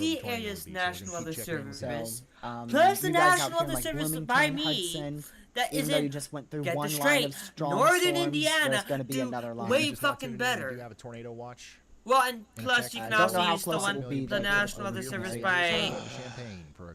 DC tornado area's would be. So we're National gonna Weather keep checking in. Service. So, Plus the you guys out National here in, Weather like, Service Bloomington, by me. Hudson, That even though you isn't. just went through Get one this line straight. of storm Northern storms, Indiana there's going to be do another line. way Just now fucking tuning in, we better. do have a tornado watch. Well, and in plus effect. you I can don't know also how use the close it will one, be, the though, National over Weather here Service in by. Champaign for a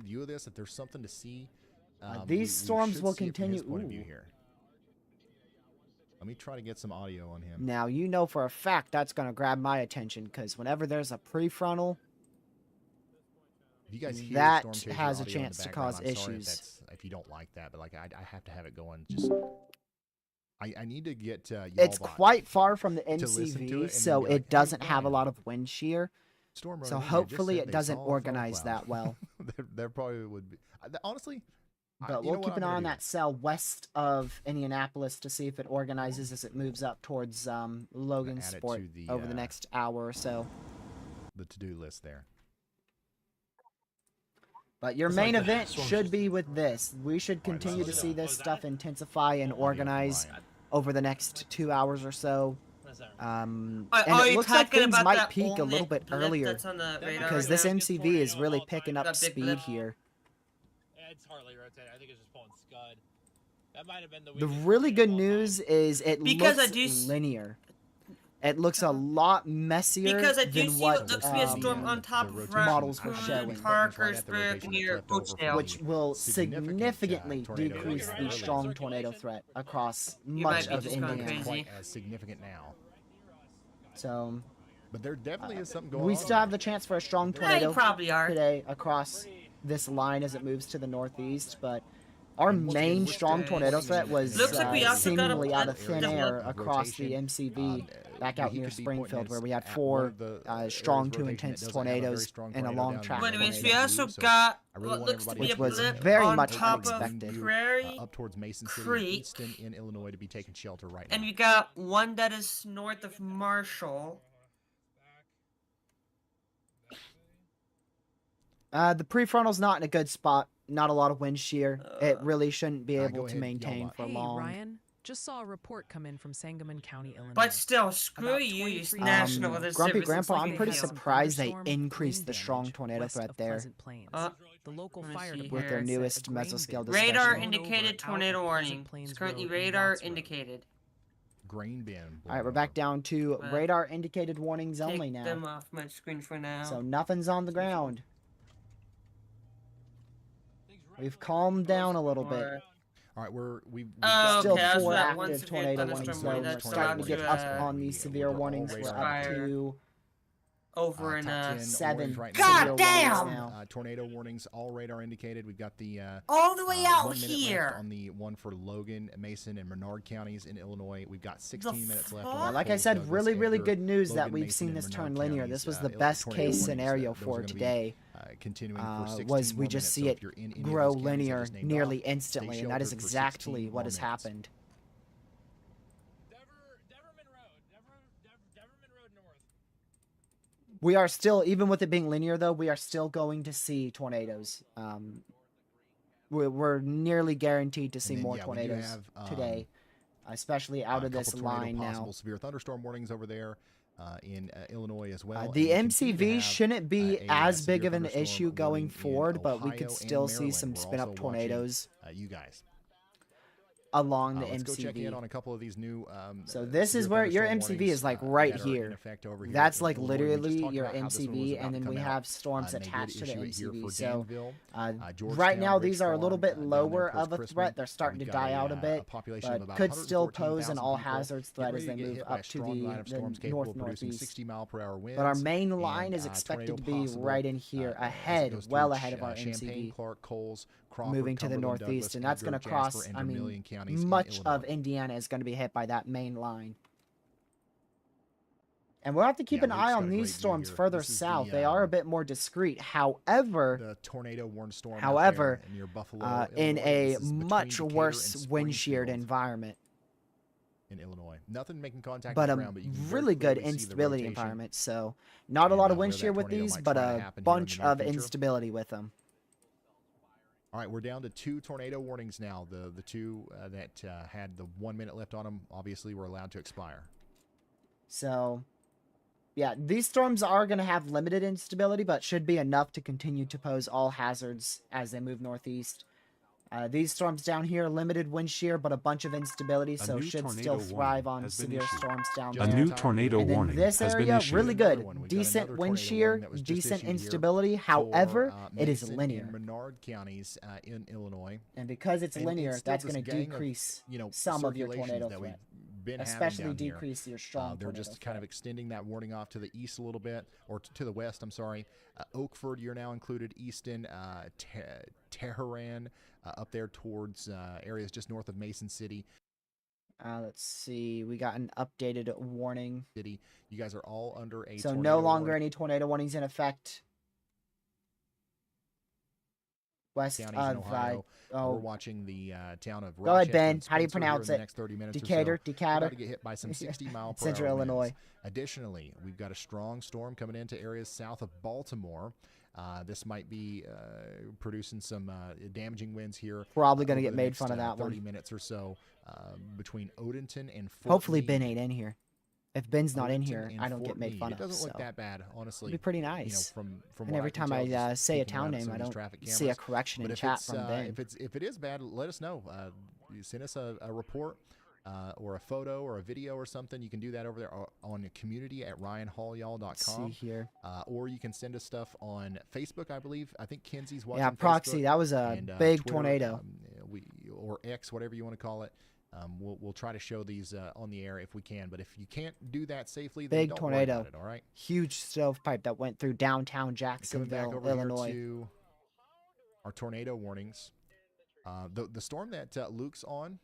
decent view of this, if there's something to see, these storms should will see it from his continue. point of view here. Let me try to get some audio on him. Now, you know for a fact that's going to grab my attention because whenever there's a prefrontal, If you guys hear that Storm Chaser has a audio in the chance to background, cause I'm sorry issues. if you don't like that, but like I have to have it going. Just I need to get It's Yalbot quite far from the to listen to NCV, it, and so then be like, it "Hey, doesn't have a Brian, lot of wind shear. Storm So Runner Media just hopefully said it they doesn't saw a storm organize cloud." that well. there probably would be. Honestly, But you we'll know keep what an I'm eye on gonna that cell west of Indianapolis to see if it organizes as it moves up towards Logan add it Sport to the, over the next hour or so. The to-do list there. But your It's main like the event storm should system. be with this. We should continue to see this stuff intensify and organize over the next 2 hours or so. And Are it you looks like talking things about might that peak a little Olmec bit blip earlier that's on the radar because this right now? MCV is really picking up That big speed blip. here. It's hardly rotating. I think it's just pulling scud. That might have been the The weakest really tornado good of all time. news is it Because I looks do linear. It looks a lot messier Because I do than see what what looks to be a storm on top of models were showing, Parkersburg near Oakdale. which will significantly decrease the strong tornado threat across You much might be of just going Indiana. crazy. Quite as significant now. So But there definitely is something going on. we still have the chance for a strong Yeah, tornado you probably are. today across this line as it moves to the northeast, but our main strong tornado threat was Looks like we also got a seemingly out of blip- thin the air blip- across the MCV back out he near could be pointing Springfield, us where we had at one 4 of the areas strong of to rotation intense that doesn't have a very tornadoes strong and a tornado long down track the But anyways, way we that also do, so got I really what want looks to everybody be a Which was blip very on much top unexpected. of view, Prairie, up towards Mason City, Creek. Easton in Illinois to be taking shelter right and now. we got one that is north of Marshall. The prefrontal's not in a good spot. Not a lot of wind shear. It really shouldn't be Go able to ahead, maintain Yelma. for Hey, long. Ryan. Just saw a report come in from Sangamon County, Illinois. But still, screw About you, you 23 national weather Grumpy service. Grandpa, Looks I'm like pretty they have- surprised they thunderstorm, increased wind the strong damage tornado west threat of there Pleasant Plains. let The local me fire see department with their here. said a newest grain mesoscale bin Radar discussion. blown indicated over tornado out warning. Pleasant Plains It's currently Road in radar Watts Road. indicated. Grain bin. All right, we're back down to But radar indicated warnings Take only them now. off my screen for now. So nothing's on the ground. We've calmed down a little bit. All right, we've Oh, Still okay, that's 4 that one active severe tornado thunderstorm warnings warning though. We're that's starting to allowed get to, up on these severe warnings. We're up expire. to over in top 10 7 warnings right God severe damn! warnings now. tornado warnings, all radar indicated. We've got the all the way 1 out minute left here. on the one for Logan, Mason, and Menard counties in Illinois. We've got 16 minutes left. fuck? on Yeah, like I Coles, said, Douglas, really, really Edgar, good news that Logan, we've Mason, seen and this turn Menard linear. counties, This was the tornado best warnings. case scenario Those are for gonna be, today. Continuing for 16 Was we more just minutes. see So it if you're in any of grow those counties I linear just named nearly off, stay instantly, and that is sheltered for exactly 16 what more has minutes. happened. Deverman Road North. We are still, even with it being linear though, we are still going to see tornadoes. We're nearly guaranteed to see then, more yeah, we do tornadoes have, today, especially out of a this couple tornado line now. possible severe thunderstorm warnings over there in Illinois as well. The And we continue to MCV have, shouldn't be a as big severe of an thunderstorm issue warning going in forward, but we Ohio could and still see Maryland. some We're spin-up also watching, tornadoes you guys. along the Let's go check in MCV. on a couple of these new. So this is severe where your thunderstorm MCV is like warnings, right that are in here. effect over here That's in like Illinois. We just literally talked your about how this one was MCV, about and then to we come have out, storms and they did attached to the issue it here MCV. for So Danville, right Georgetown, now Ridge these are a little Farm, bit down there lower towards of a Crispin. threat. They're starting to We've got die out a a bit, population of but about could still pose 114,000 an all people hazards threat as they getting ready to move get hit by a up to strong line of storms the capable of producing north-northeast. 60-mile-per-hour winds. But our main line and, is expected to be tornado right in possible, here, as it ahead, goes well through ahead of our Champaign, MCV. Clark, Coles, Crawford, Moving to the Cumberland, northeast, Douglas, and that's Edgar, going to cross, Jasper, and I mean, Vermilion counties in much of Illinois. Indiana is going to be hit by that main line. And we'll have to keep Yeah, an Luke's eye got on a great these view storms here. further This is south. the, They are a bit more discreet. However, the tornado warned storm out however, there near Buffalo, in Illinois. a This is between much Decatur worse and wind sheared Springfield environment. in Illinois. Nothing making contact But with a the ground, but you can very really good clearly see the instability rotation environment. So not a and, lot of where wind that shear with tornado these, might but try to a happen here in the bunch near of future. instability with them. All right, we're down to 2 tornado warnings now. The two that had the 1 minute left on them, obviously, were allowed to expire. So, yeah, these storms are going to have limited instability, but should be enough to continue to pose all hazards as they move northeast. These storms down here, limited wind shear, but a bunch of instability, so new should tornado still warning thrive on has been severe issued. storms down A there. new tornado And then warning this has been area, issued. really Another good. one. We've got Decent another wind tornado shear, warning that was just decent issued here instability. for, However, it is Mason linear. and Menard counties in Illinois. And because it's And linear, still that's this going to gang of, decrease you know, some of your circulations tornado that threat. we've been Especially having down here. decrease your strong They're tornado just kind of threat. extending that warning off to the east a little bit, or to the west, I'm sorry. Oakford, you're now included, Easton, Tehran, up there towards areas just north of Mason City. Let's see. We got an updated warning. You guys are all under a So tornado no longer warning. any tornado warnings in effect. west counties of in Ohio. We're oh, watching the town of go ahead, Rochester Ben. and How do you Spencer here pronounce in the it? next 30 minutes Decatur, or so. We're Decatur. about to get hit by some 60-mile-per-hour Central winds. Illinois. Additionally, we've got a strong storm coming into areas south of Baltimore. This might be producing some damaging winds here. Probably going to over get the made next, fun of that 30 one. minutes or so between Odenton and Fort Hopefully Meade. Ben ain't in here. If Ben's not in Odenton here, and I don't Fort get made Meade. fun It of. doesn't look So. that bad, honestly. It'd be pretty You know, nice. from And what every I can time I tell, just say a peeking town around at name, some I of these don't traffic see a cameras. correction But in if chat it's, from Ben. if it is bad, let us know. You send us a report or a photo or a video or something. You can do that over there on community at ryanhallyall.com. See here. Or you can send us stuff on Facebook, I believe. I think Kenzie's watching Yeah, Proxy, Facebook that was a and, big Twitter, tornado. or X, whatever you want to call it. We'll try to show these on the air if we can. But if you can't do that safely, then Big don't tornado. worry about it, all right? Huge stovepipe that went through downtown Coming back Jacksonville, over Illinois. here to our tornado warnings. The storm that Luke's on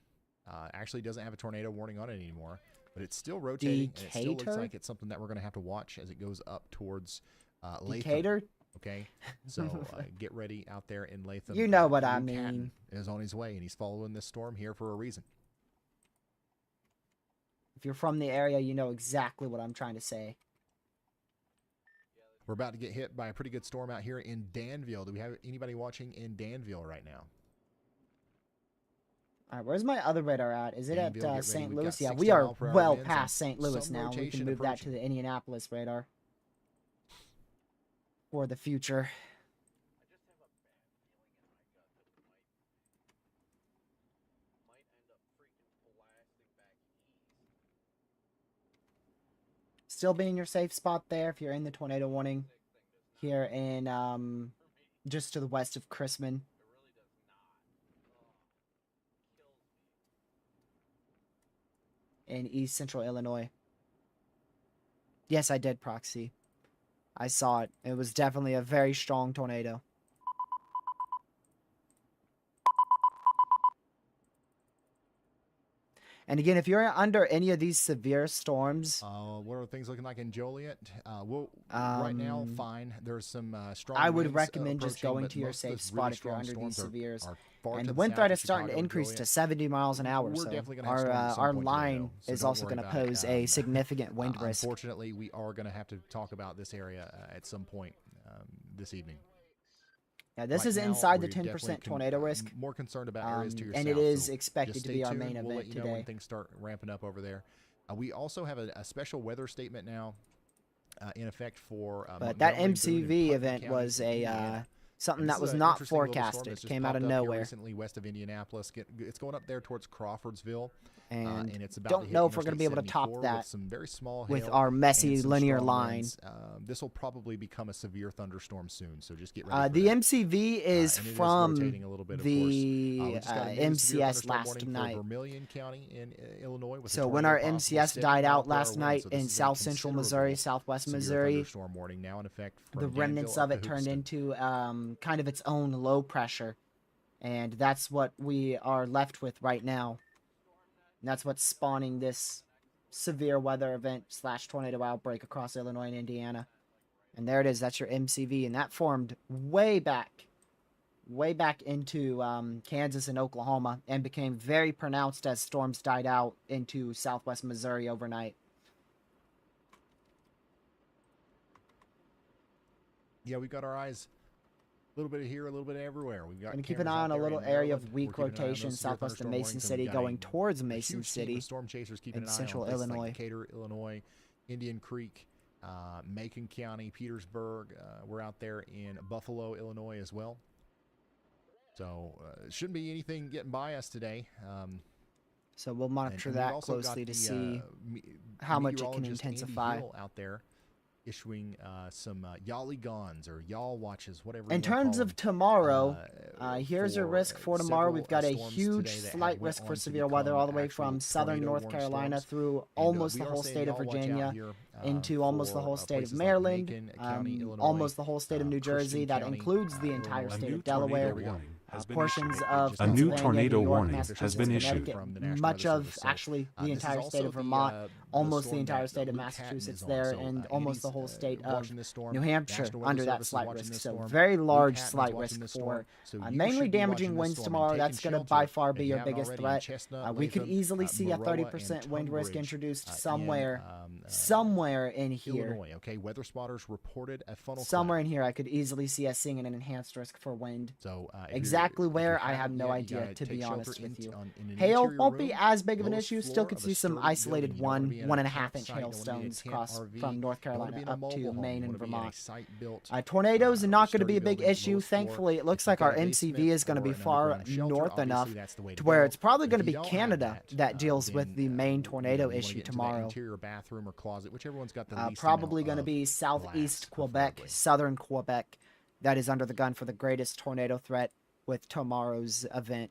actually doesn't have a tornado warning on it anymore, but it's still rotating, and it still looks Decatur? like it's something that we're going to have to watch as it goes up towards Latham. Decatur? Okay, so get ready out there in Latham. You know what I Luke mean. Hatton is on his way, and he's following this storm here for a reason. If you're from the area, you know exactly what I'm trying to say. We're about to get hit by a pretty good storm out here in Danville. Do we have anybody watching in Danville right now? All right, where's my other radar at? Is it Danville, get ready. at St. We've Louis? got Yeah, 60 we are mile per hour well winds past and St. Louis some now. We can rotation move that to approaching. the Indianapolis radar for the future. Still be in your safe spot there if you're in the tornado warning here in just to the west of Chrisman. In East Central Illinois. Yes, I did, Proxy. I saw it. It was definitely a very strong tornado. And again, if you're under any of these severe storms, what are things looking like in Joliet? Right now, fine. There's some strong I would winds, recommend just approaching, going but to your most of safe those spot really if you're strong under these storms are severes. far And to the the wind south threat of is starting to Chicago, increase Joliet. to 70 miles an hour. We're So definitely gonna have storms at some our point today, line though, so is don't also worry going to about it. pose a significant wind risk. Unfortunately, we are going to have to talk about this area at some point this evening. Now, this Right is now, inside the we're 10% definitely tornado risk. More concerned about areas to your and south. it is so expected just to stay be our tuned. main We'll event let you know when today. things start ramping up over there. We also have a special weather statement now in effect for But that Montgomery, Boone, and MCV Putnam event counties was in a Indiana. something And that this was is an not interesting little storm forecasted. that's just Came out of popped up here nowhere. recently west of Indianapolis. It's going up there towards Crawfordsville. And it's about don't to hit know if we're going to be Interstate able to top 74 that with some very small with hail our messy and some linear strong line. winds. This will probably become a severe thunderstorm soon, so just get ready for The that. MCV is And it is from rotating a little bit, of the course. We just got a new severe MCS thunderstorm last warning for night. Vermilion County in Illinois. With a So when tornado our possible, MCS 70 died mile out per hour last wind, night so in this is a South Central Missouri, considerable Southwest severe Missouri, thunderstorm warning now in effect from the remnants Danville of up it to turned Houston. into kind of its own low pressure. And that's what we are left with right now. And that's what's spawning this severe weather event / tornado outbreak across Illinois and Indiana. And there it is. That's your MCV. And that formed way back into Kansas and Oklahoma and became very pronounced as storms died out into southwest Missouri overnight. Yeah, we've got our eyes a little bit here, a little bit everywhere. We've got And keep an cameras eye out on a there little in area Maryland. of We're weak keeping an eye on rotation those severe southwest of thunderstorm Mason warnings, and City we've got going a towards huge Mason team City of storm chasers keeping in an eye central on places Illinois. like Decatur, Illinois, Indian Creek, Macon County, Petersburg. We're out there in Buffalo, Illinois as well. So shouldn't be anything getting by us today. So we'll monitor we've that also got closely to the, see how much it can meteorologist Andy intensify. Hill out there issuing some Yali Gons or Yaw watches, whatever. In you wanna terms call of them, tomorrow, here's your risk for tomorrow. several, We've got a storms huge today that slight have risk went for on to severe weather become all the way actual from southern tornado North warning Carolina storms. through And, almost we the are whole saying state of y'all watch out Virginia here, into almost the for, whole state of places like Maryland, Macon County, Illinois, almost the whole state of New Jersey. Christian That County, includes the entire Illinois. state A new of Delaware. tornado warning has been Portions issued. of A new Pennsylvania, tornado New York, warning has Massachusetts, been issued. Connecticut, From the National much Weather of Service. So, actually the this is entire also state of the, Vermont, almost the storm entire that state of Luke Hatton Massachusetts is on. there, So, and almost the Andy's, whole state of watching this storm. New Hampshire National Weather under that Service is slight watching risk. this So storm. very Luke large Hatton's slight watching risk this for storm. So you mainly should be damaging watching this winds storm and tomorrow. taking That's going to shelter by far if be you your haven't biggest already in threat. Chestnut, We could Latham, easily see a Maroa, 30% and wind risk Tunbridge, introduced in, somewhere in here. Illinois. Okay, weather spotters reported a funnel Somewhere cloud. in here, I could easily see us seeing an enhanced risk for wind. So Exactly if where, you I have haven't no yet, you idea, gotta to take be shelter honest with you. in an Hail interior won't be room, as big of an lowest issue. Still floor could of see a some sturdy isolated building. You don't wanna be in a 1.5 campsite, inch you don't wanna be in a hailstones tent across RV, from North you don't wanna Carolina be in a up mobile to home, Maine you and wanna be in a Vermont. site-built, Tornadoes are not going to sturdy be a big building, issue. lowest floor. Thankfully, it looks If you've like got our a MCV basement is going to or be an far underground shelter, north enough obviously that's the way to to where go. it's probably But going if to you be don't have Canada that deals with the then, main you tornado wanna issue get into that tomorrow. interior bathroom or closet, whichever one's got the least Probably amount going to of be southeast blast, Quebec, preferably. southern Quebec, that is under the gun for the greatest tornado threat with tomorrow's event.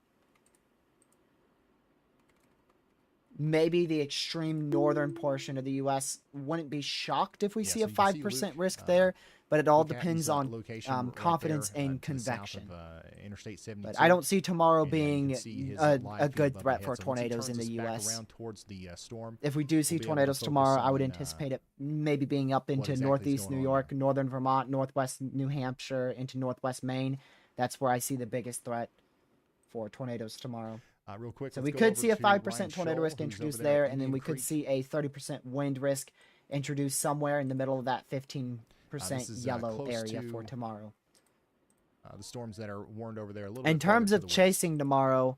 Maybe the extreme northern portion of the U.S. wouldn't be shocked if we Yeah, see so a you can see 5% Luke, risk there, but it all Luke depends Hatton's, on location right confidence there, and to the south convection. of, Interstate 72. But I don't see tomorrow And, you can being see his a live feed good above threat the for head. So once he tornadoes in turns the us back U.S. around towards the storm, If we do see we'll be able to tornadoes focus tomorrow, I would on, anticipate it maybe being up into exactly is northeast going New on York, northern Vermont, northwest New Hampshire, into northwest Maine. That's where I see the biggest threat for tornadoes tomorrow. Real quick, So let's we go could over see a to 5% Ryan tornado Shull, risk who's introduced over there, at and then Indian we could Creek. see a 30% wind risk introduced somewhere in the middle of that 15% This is, yellow close area for to, tomorrow. The storms that are warned over there a little In bit farther terms to of the west. chasing tomorrow,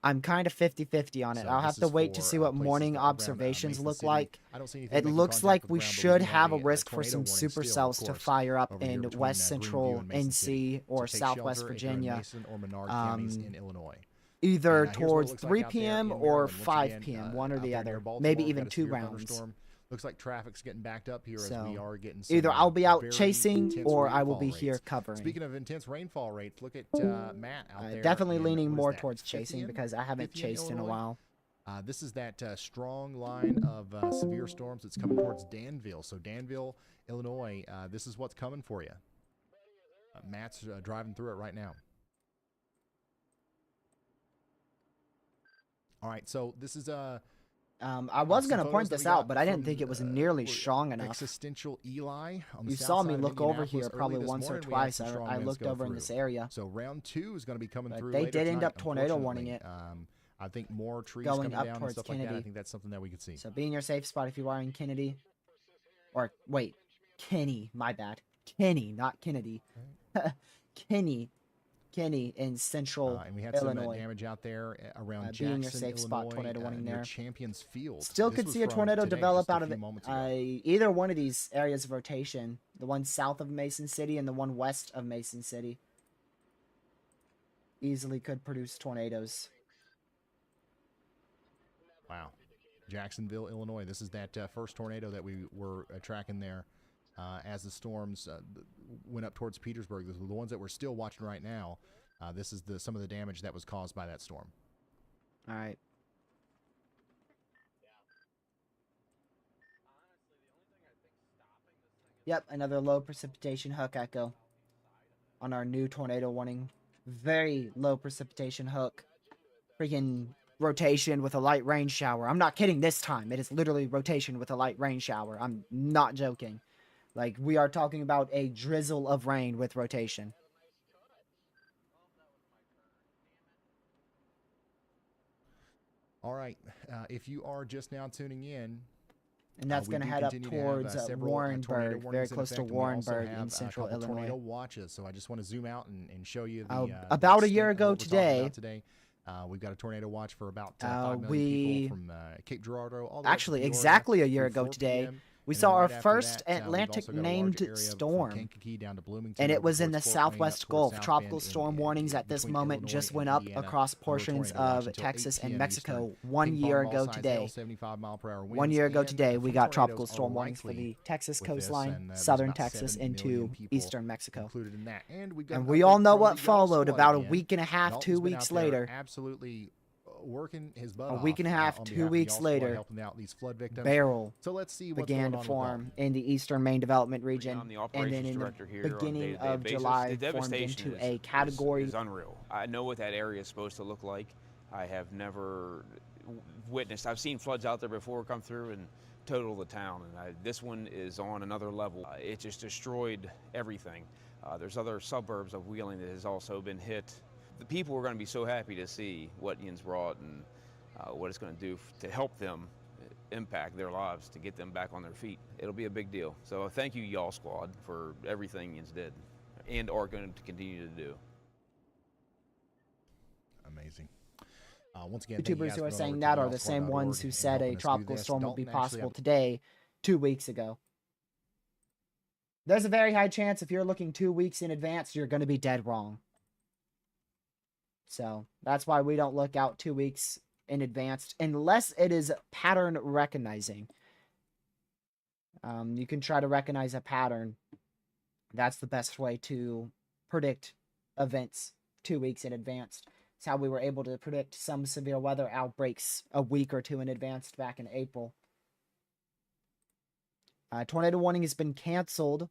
I'm kind of 50-50 on it. So I'll this have to is wait to for, see what places morning that are around, observations Mason look City. like. I don't see anything It making looks contact like with we ground, but should do have a a risk for tornado some warning still, of supercells to course, fire up over here in between, West Greenview Central and Mason City. NC or So take Southwest shelter if you're in Virginia. Mason or Menard counties in Illinois. Either And, here's what it towards looks like 3 out there p.m. in or Maryland. Once 5 again, p.m., one or out the there near other. Baltimore, Maybe we've even got a 2 severe rounds. thunderstorm. Looks like traffic's getting backed up here as we are getting some, Either I'll be out very chasing intense or I will rainfall be rates. here covering. Speaking of intense rainfall rates, look at Matt out there. Definitely in, leaning what is more that, towards chasing 50th? because I haven't 50th chased in a Illinois? while. This is that strong line of severe storms that's coming towards Danville. So Danville, Illinois, this is what's coming for you. Matt's driving through it right now. All right, so this is I was going to point this out, but I didn't think it was nearly strong enough. Existential Eli on the You south saw side me of look over here Indianapolis probably early this once or morning. We had twice. some strong I winds looked go over in through. this area. So round 2 is going to be coming But through. they later did end up tonight, tornado warning unfortunately. I think more trees Going coming up down and towards stuff like that. I Kennedy. think that's something that we could see. So be in your safe spot if you are in Kennedy. Or, wait, Kenny, my bad. Kenny, not Kennedy. Kenny in central And we had Illinois. some damage out there around Be Jackson, in your safe spot, Illinois, tornado warning near there. Champions Field. Still This could was see a from tornado today, develop just a out of few it. moments ago. Either one of these areas of rotation. The one south of Mason City and the one west of Mason City. Easily could produce tornadoes. Wow. Jacksonville, Illinois. This is that first tornado that we were tracking there as the storms went up towards Petersburg. These are the ones that we're still watching right now. This is some of the damage that was caused by that storm. All right. Yep, another low precipitation hook echo on our new tornado warning. Very low precipitation hook. Freaking rotation with a light rain shower. I'm not kidding this time. It is literally rotation with a light rain shower. I'm not joking. Like, we are talking about a drizzle of rain with rotation. All right. If you are just now tuning in, And that's we going to do head up continue to have, towards several, Warrenburg, tornado very warnings in close to effect, and we also Warrenburg have in central a couple Illinois. tornado watches. So I just want to zoom out and show you the about a the year extent of ago what we're talking about today, today. We've got a tornado watch for about 5 million people from Cape Girardeau all the way up to Actually, Peoria exactly a year through ago 4 today, p.m. we And saw then our right after first that, we've Atlantic also got a large named area from storm. Kankakee down to Bloomington And it over was in towards the Fort Wayne, up Southwest towards Gulf. South Tropical Bend storm in warnings at this between moment Illinois just and went up Indiana. across We're portions tornado watch of until Texas 8 and p.m. Mexico Eastern. 1 Ping year pong ago ball size today. 75-mile-per-hour 1 winds, year ago and today, a we few got tornadoes tropical are storm warnings for likely the Texas with this, coastline, and there's southern about Texas 7 into million people eastern Mexico. included in that. And we've got And an we update all know from what the Dalton followed squad about a again. week and a half, Dalton's 2 been weeks out there later. absolutely working his butt A off, week and a half, on 2 behalf of the weeks Y'all squad, later, helping out these flood victims. Beryl So let's see what's began going to on with form Dalton. in the Eastern Maine Development I'm Region, the and operations then in the director here on a beginning day-to-day of basis. July The formed devastation into a is category. unreal. I know what that area is supposed to look like. I have never witnessed. I've seen floods out there before come through and total the town, and this one is on another level. It just destroyed everything. There's other suburbs of Wheeling that has also been hit. The people are going to be so happy to see what Ian's brought and what it's going to do to help them impact their lives, to get them back on their feet. It'll be a big deal. So thank you, y'all squad, for everything Ian's did and are going to continue to do. Amazing. Once again, YouTubers who are saying that are the same ones who said a tropical storm will be possible today, 2 weeks ago. There's a very high chance if you're looking 2 weeks in advance, you're going to be dead wrong. So that's why we don't look out 2 weeks in advance unless it is pattern recognizing. You can try to recognize a pattern. That's the best way to predict events 2 weeks in advance. It's how we were able to predict some severe weather outbreaks a week or two in advance back in April. Tornado warning has been canceled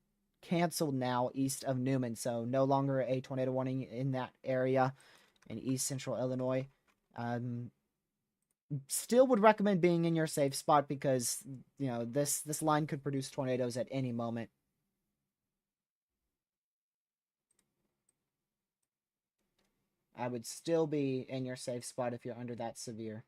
now east of Newman, so no longer a tornado warning in that area in east central Illinois. Still would recommend being in your safe spot because, you know, this line could produce tornadoes at any moment. I would still be in your safe spot if you're under that severe.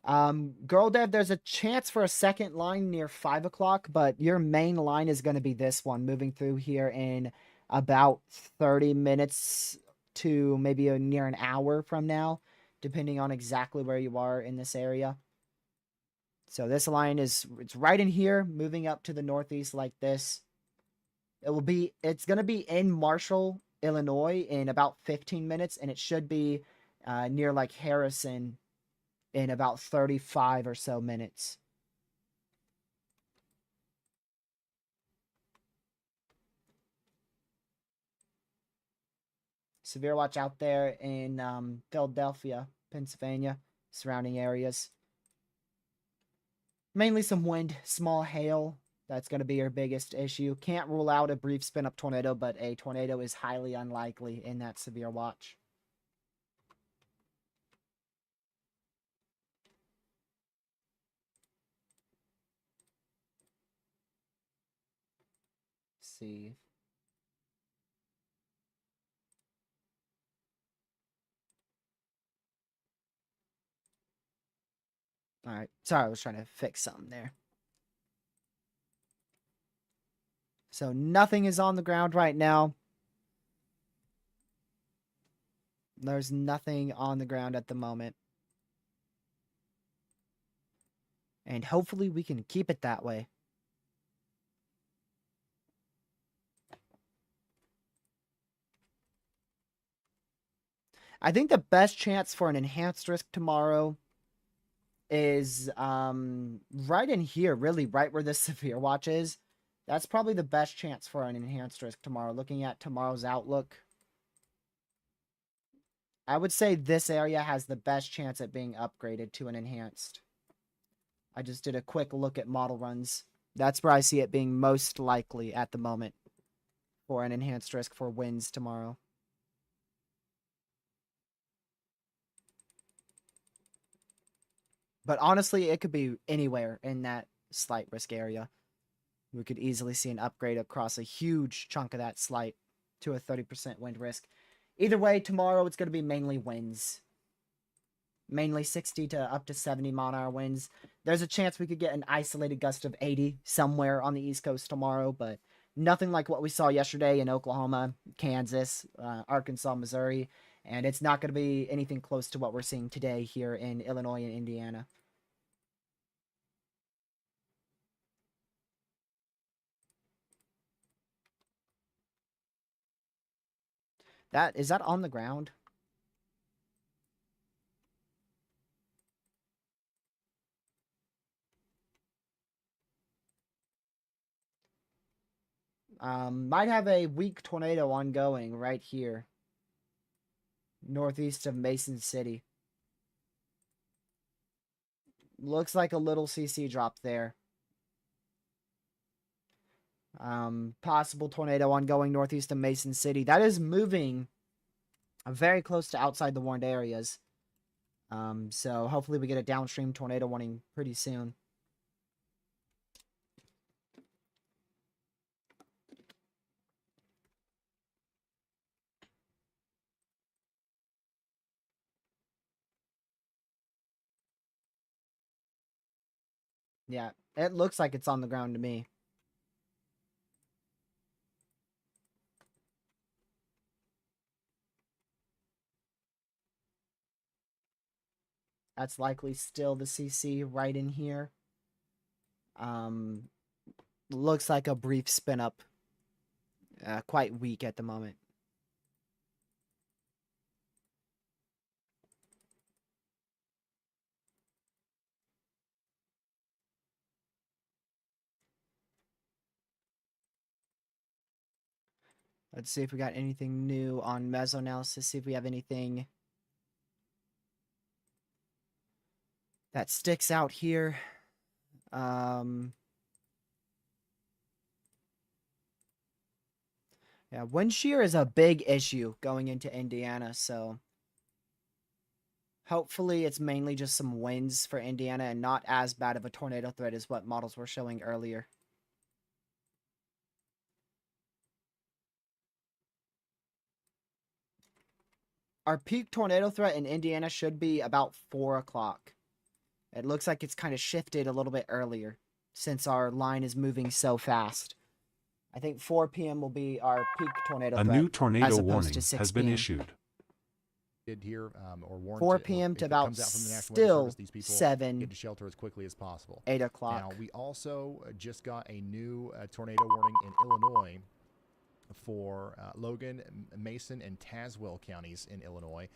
Girl Dev, there's a chance for a second line near 5 o'clock, but your main line is going to be this one, moving through here in about 30 minutes to maybe near an hour from now, depending on exactly where you are in this area. So this line it's right in here, moving up to the northeast like this. It's going to be in Marshall, Illinois in about 15 minutes, and it should be near like Harrison in about 35 or so minutes. Severe watch out there in Philadelphia, Pennsylvania, surrounding areas. Mainly some wind, small hail. That's going to be your biggest issue. Can't rule out a brief spin-up tornado, but a tornado is highly unlikely in that severe watch. Let's see. All right. Sorry, I was trying to fix something there. So nothing is on the ground right now. There's nothing on the ground at the moment. And hopefully we can keep it that way. I think the best chance for an enhanced risk tomorrow is right in here, really right where this severe watch is. That's probably the best chance for an enhanced risk tomorrow. Looking at tomorrow's outlook, I would say this area has the best chance at being upgraded to an enhanced. I just did a quick look at model runs. That's where I see it being most likely at the moment for an enhanced risk for winds tomorrow. But honestly, it could be anywhere in that slight risk area. We could easily see an upgrade across a huge chunk of that slight to a 30% wind risk. Either way, tomorrow it's going to be mainly winds. Mainly 60 to up to 70 mile-an-hour winds. There's a chance we could get an isolated gust of 80 somewhere on the East Coast tomorrow, but nothing like what we saw yesterday in Oklahoma, Kansas, Arkansas, Missouri, and it's not going to be anything close to what we're seeing today here in Illinois and Indiana. Is that on the ground? Might have a weak tornado ongoing right here. Northeast of Mason City. Looks like a little CC drop there. Possible tornado ongoing northeast of Mason City. That is moving very close to outside the warned areas. So hopefully we get a downstream tornado warning pretty soon. Yeah, it looks like it's on the ground to me. That's likely still the CC right in here. Looks like a brief spin up. Quite weak at the moment. Let's see if we got anything new on mesoanalysis. See if we have anything that sticks out here. Yeah, wind shear is a big issue going into Indiana, so hopefully it's mainly just some winds for Indiana and not as bad of a tornado threat as what models were showing earlier. Our peak tornado threat in Indiana should be about 4 o'clock. It looks like it's kind of shifted a little bit earlier since our line is moving so fast. I think 4 p.m. will be our peak tornado threat. A new tornado warning to 6 has been p.m. issued. Here, or warned 4 to, p.m. if to it about comes out from the National Weather still Service, these people 7, get to shelter as quickly as possible. 8 o'clock. Now, we also just got a new tornado warning in Illinois for Logan, Mason, and Tazewell counties in Illinois.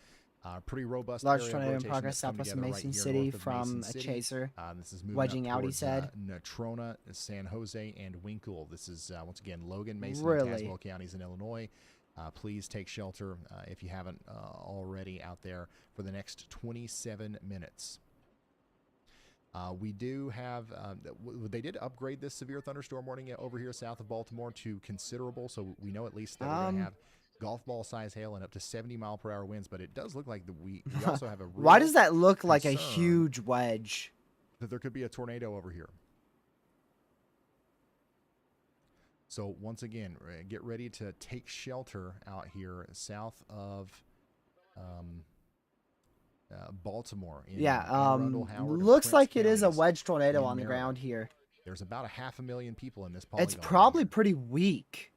Pretty robust. Large area of tornado in rotation progress that's come southwest of together Mason right here City north of from Mason a City. chaser. This is moving wedging up out, he towards, said. Natrona, San Jose, and Winkle. This is, once again, Logan, Mason, Really? and Tazewell counties in Illinois. Please take shelter if you haven't already out there for the next 27 minutes. We do have, they did upgrade this severe thunderstorm warning over here south of Baltimore to considerable, so we know at least that we're going to have golf ball size hail and up to 70-mile-per-hour winds, but it does look like we also have a real Why does that look like a concern huge wedge? that there could be a tornado over here. So once again, get ready to take shelter out here south of Baltimore. Yeah, Arundel, Howard, and looks like it Prince is a counties wedge tornado in on the Maryland. ground here. There's about 500,000 people in this polygon. It's probably pretty weak.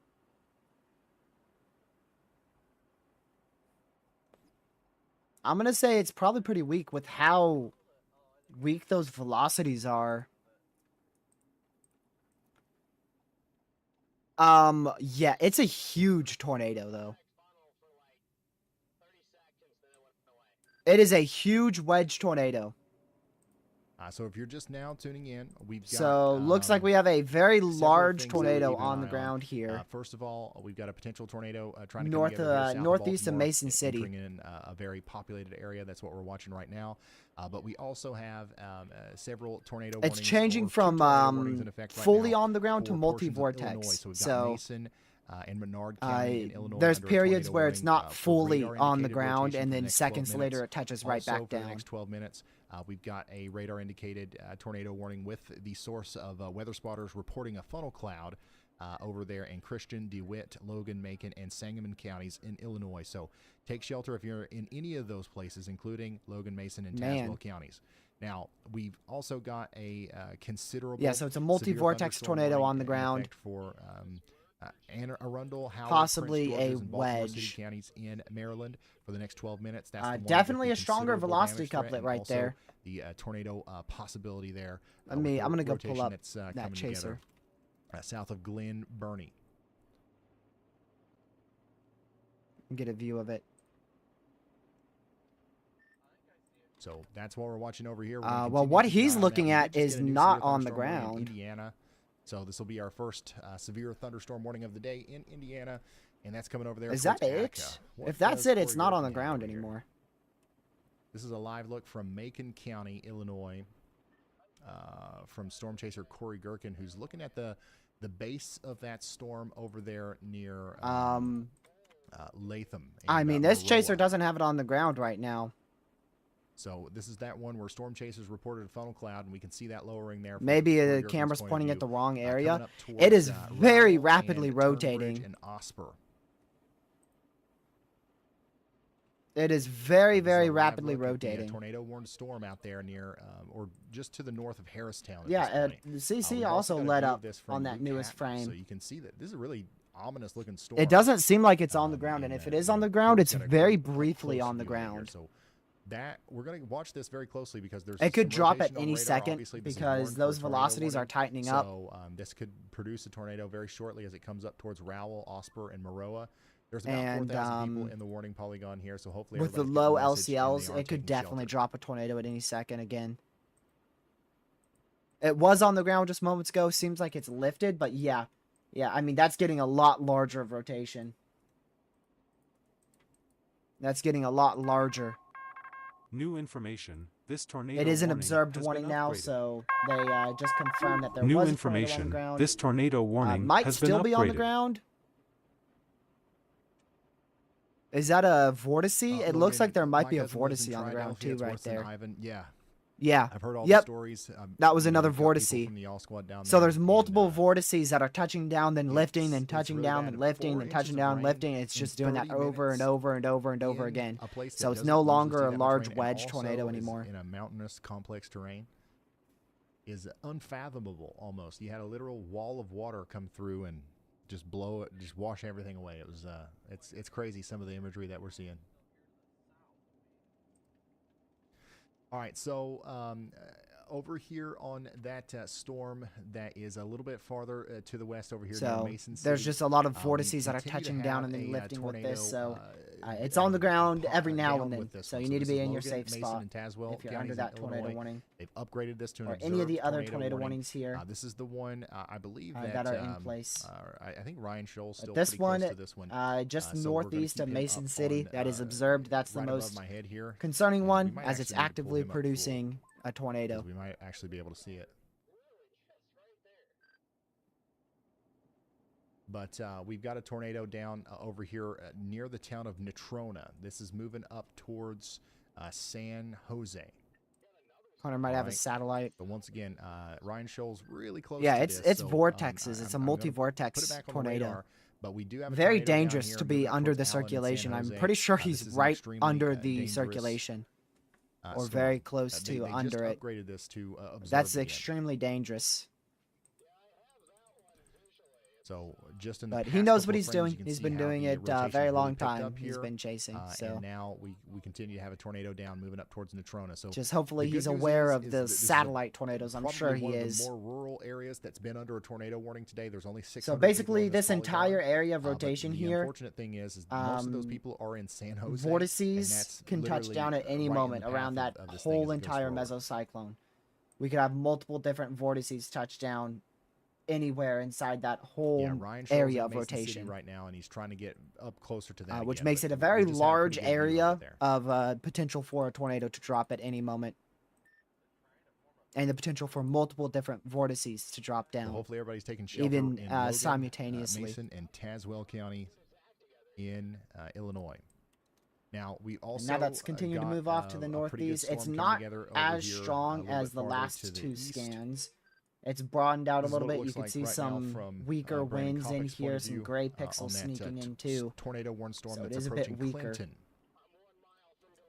I'm going to say it's probably pretty weak with how weak those velocities are. Yeah, it's a huge tornado, though. It is a huge wedge tornado. So if you're just now tuning in, we've got... So looks like we have a very large things tornado moving on the around. ground here. First of all, we've got a potential tornado trying to come together here south of northeast of Baltimore, Mason City. entering in a very populated area. That's what we're watching right now. But we also have several tornado warnings. It's changing or two from tornado warnings in effect right fully now on the ground to for portions of Illinois. multi-vortex. So we've got So Mason and Menard County in Illinois there's under a periods tornado where it's warning, not for fully radar on the indicated ground, rotation and for the then next 12 seconds minutes. later it touches right Also, back for the down. next 12 minutes, we've got a radar indicated tornado warning with the source of weather spotters reporting a funnel cloud over there in Christian, DeWitt, Logan, Macon, and Sangamon counties in Illinois. So take shelter if you're in any of those places, including Logan, Mason, and Tazewell counties. Now, we've also got a considerable... Yeah, so it's a multi-vortex tornado on the ground. For Arundel, Howard, Possibly Prince George's, a and Baltimore City wedge. counties in Maryland for the next 12 minutes. That's the one with Definitely the a stronger considerable velocity damage threat, couplet and right also there. The tornado possibility there. I'm going to go rotation pull up that's, that coming chaser. together, south of Glen Burnie. And get a view of it. So that's what we're watching over here. Well, what he's looking at is not on the in ground. Indiana. So this will be our first severe thunderstorm warning of the day in Indiana, and that's coming over there. Is that towards it? Attica. What If that's does it, it's Corey not on the Gerken have ground over here? anymore. This is a live look from Macon County, Illinois, from Storm Chaser Corey Gerken, who's looking at the the base of that storm over there near Latham. I mean, this chaser Maroa. doesn't have it on the ground right now. So this is that one where storm chasers reported a funnel cloud, and we can see that lowering there. Maybe from the Jurgen's camera's point of pointing at view. the wrong Coming area. up It is towards, very Rowell rapidly and Turnbridge rotating. and Osper. It is very, This is very a live rapidly look at the, rotating. tornado-warned storm out there near, or just to the north of Harristown. At Yeah, this point. the CC We've also got a led view of up this from on that Luke newest Hatton, frame. So you can see that this is a really ominous-looking storm. It doesn't seem like it's on the ground, and if it is on the ground, Luke's it's got a very great briefly close on the view right here. ground. So that we're going to watch this very closely because there's It could some drop at rotation on any radar. second Obviously, this is because warned for those a tornado velocities are warning. tightening up. So this could produce a tornado very shortly as it comes up towards Rowell, Osper, and Maroa. There's about And, 4,000 people in the warning polygon here, so hopefully With the everybody's getting low the message and LCLs, they are it could taking definitely shelter. drop a tornado at any second again. It was on the ground just moments ago. Seems like it's lifted, but yeah. Yeah, I mean, that's getting a lot larger of rotation. That's getting a lot larger. New information. This tornado It is an warning observed has warning been now, upgraded. so they just confirmed that there New was a tornado on the information. ground. This tornado warning Might has still been be on the upgraded. ground. Is that a vortice? It looks like there might be a vortice on the ground too, right there. Ivan. Yeah. Yeah. I've heard all Yep. the stories. That was You know, another we've got people vortice. from the Y'all Squad down So there, there's and, multiple vortices that are touching down, then lifting, then it's touching really down, bad. then lifting, 4 then inches touching of down, rain lifting. It's in just doing that 30 over and minutes over and over and over in again. a place So that it's doesn't no usually longer see a that much large rain, and wedge tornado also is anymore. in a mountainous complex terrain is unfathomable almost. You had a literal wall of water come through and just blow it, just wash everything away. It was it's crazy some of the imagery that we're seeing. All right, so over here on that storm that is a little bit farther to the west over here near So Mason City. there's just a lot of we vortices that are continue to touching down have and then a, lifting with tornado, this. So it's on the ground every now down and then. with this So one. you need to this be is in your Logan, safe Mason, spot and Tazewell if you're counties under in that tornado Illinois. warning. They've upgraded this to an Or any of the observed other tornado tornado warning. warnings here This is the one I believe that are in place. I think Ryan Scholl's still This pretty one, close to this one. just So we're gonna northeast keep of him Mason up City, on, that is observed. That's right the above most my head here. concerning And we one, might as it's actually need to pull actively him up producing a tornado. 'cause we might actually be able to see it. But we've got a tornado down over here near the town of Natrona. This is moving up towards San Jose. Connor might have a Alright. satellite. But once again, Ryan Scholl's really close Yeah, to it's this, so, vortexes. It's a I'm gonna put it multi-vortex back on the tornado. radar, but we do have a Very tornado down dangerous here to be moving under towards the Allen and San circulation. I'm Jose. pretty sure This he's is an right extremely, under the dangerous, circulation, or storm. very close They to just under it. upgraded this to observed That's again. extremely dangerous. So just in the But he past knows couple what of he's frames, doing. you can He's see been how doing the it rotation very really long picked time. up He's here. been chasing. So And now we continue to have a tornado down, moving up towards Natrona. So just hopefully the good he's news aware is of that the this is satellite tornadoes. I'm probably sure he one of is. the more rural areas that's been under a tornado warning today. There's only 600 So people basically, in this polygon. entire area of But rotation the here, unfortunate thing is most of those people are in San Jose. and vortices that's can touch literally down at any right in moment the around path that of this thing as whole it goes entire forward. mesocyclone. We could have multiple different vortices touch down anywhere inside that whole Yeah, Ryan Scholl's area in of Mason City rotation, right now, and he's trying to get up closer to that, which again, makes but it a we very just had a large pretty good view of area it there. of potential for a tornado to drop at any moment, and the potential for multiple different vortices to drop So down. hopefully everybody's taking shelter even, in Logan, simultaneously. Mason and Tazewell County in Illinois. Now we also Now that's continuing to got, move off to the a pretty good northeast. It's storm coming not together over as here, a strong little as bit the farther last to the two east. scans. It's broadened out a This is little what it bit. You looks can like see right now some from, weaker Brandon winds in Kopich's point here, of some view, gray on pixels that, sneaking in too. tornado warning storm So it that's is a bit approaching weaker. Clinton.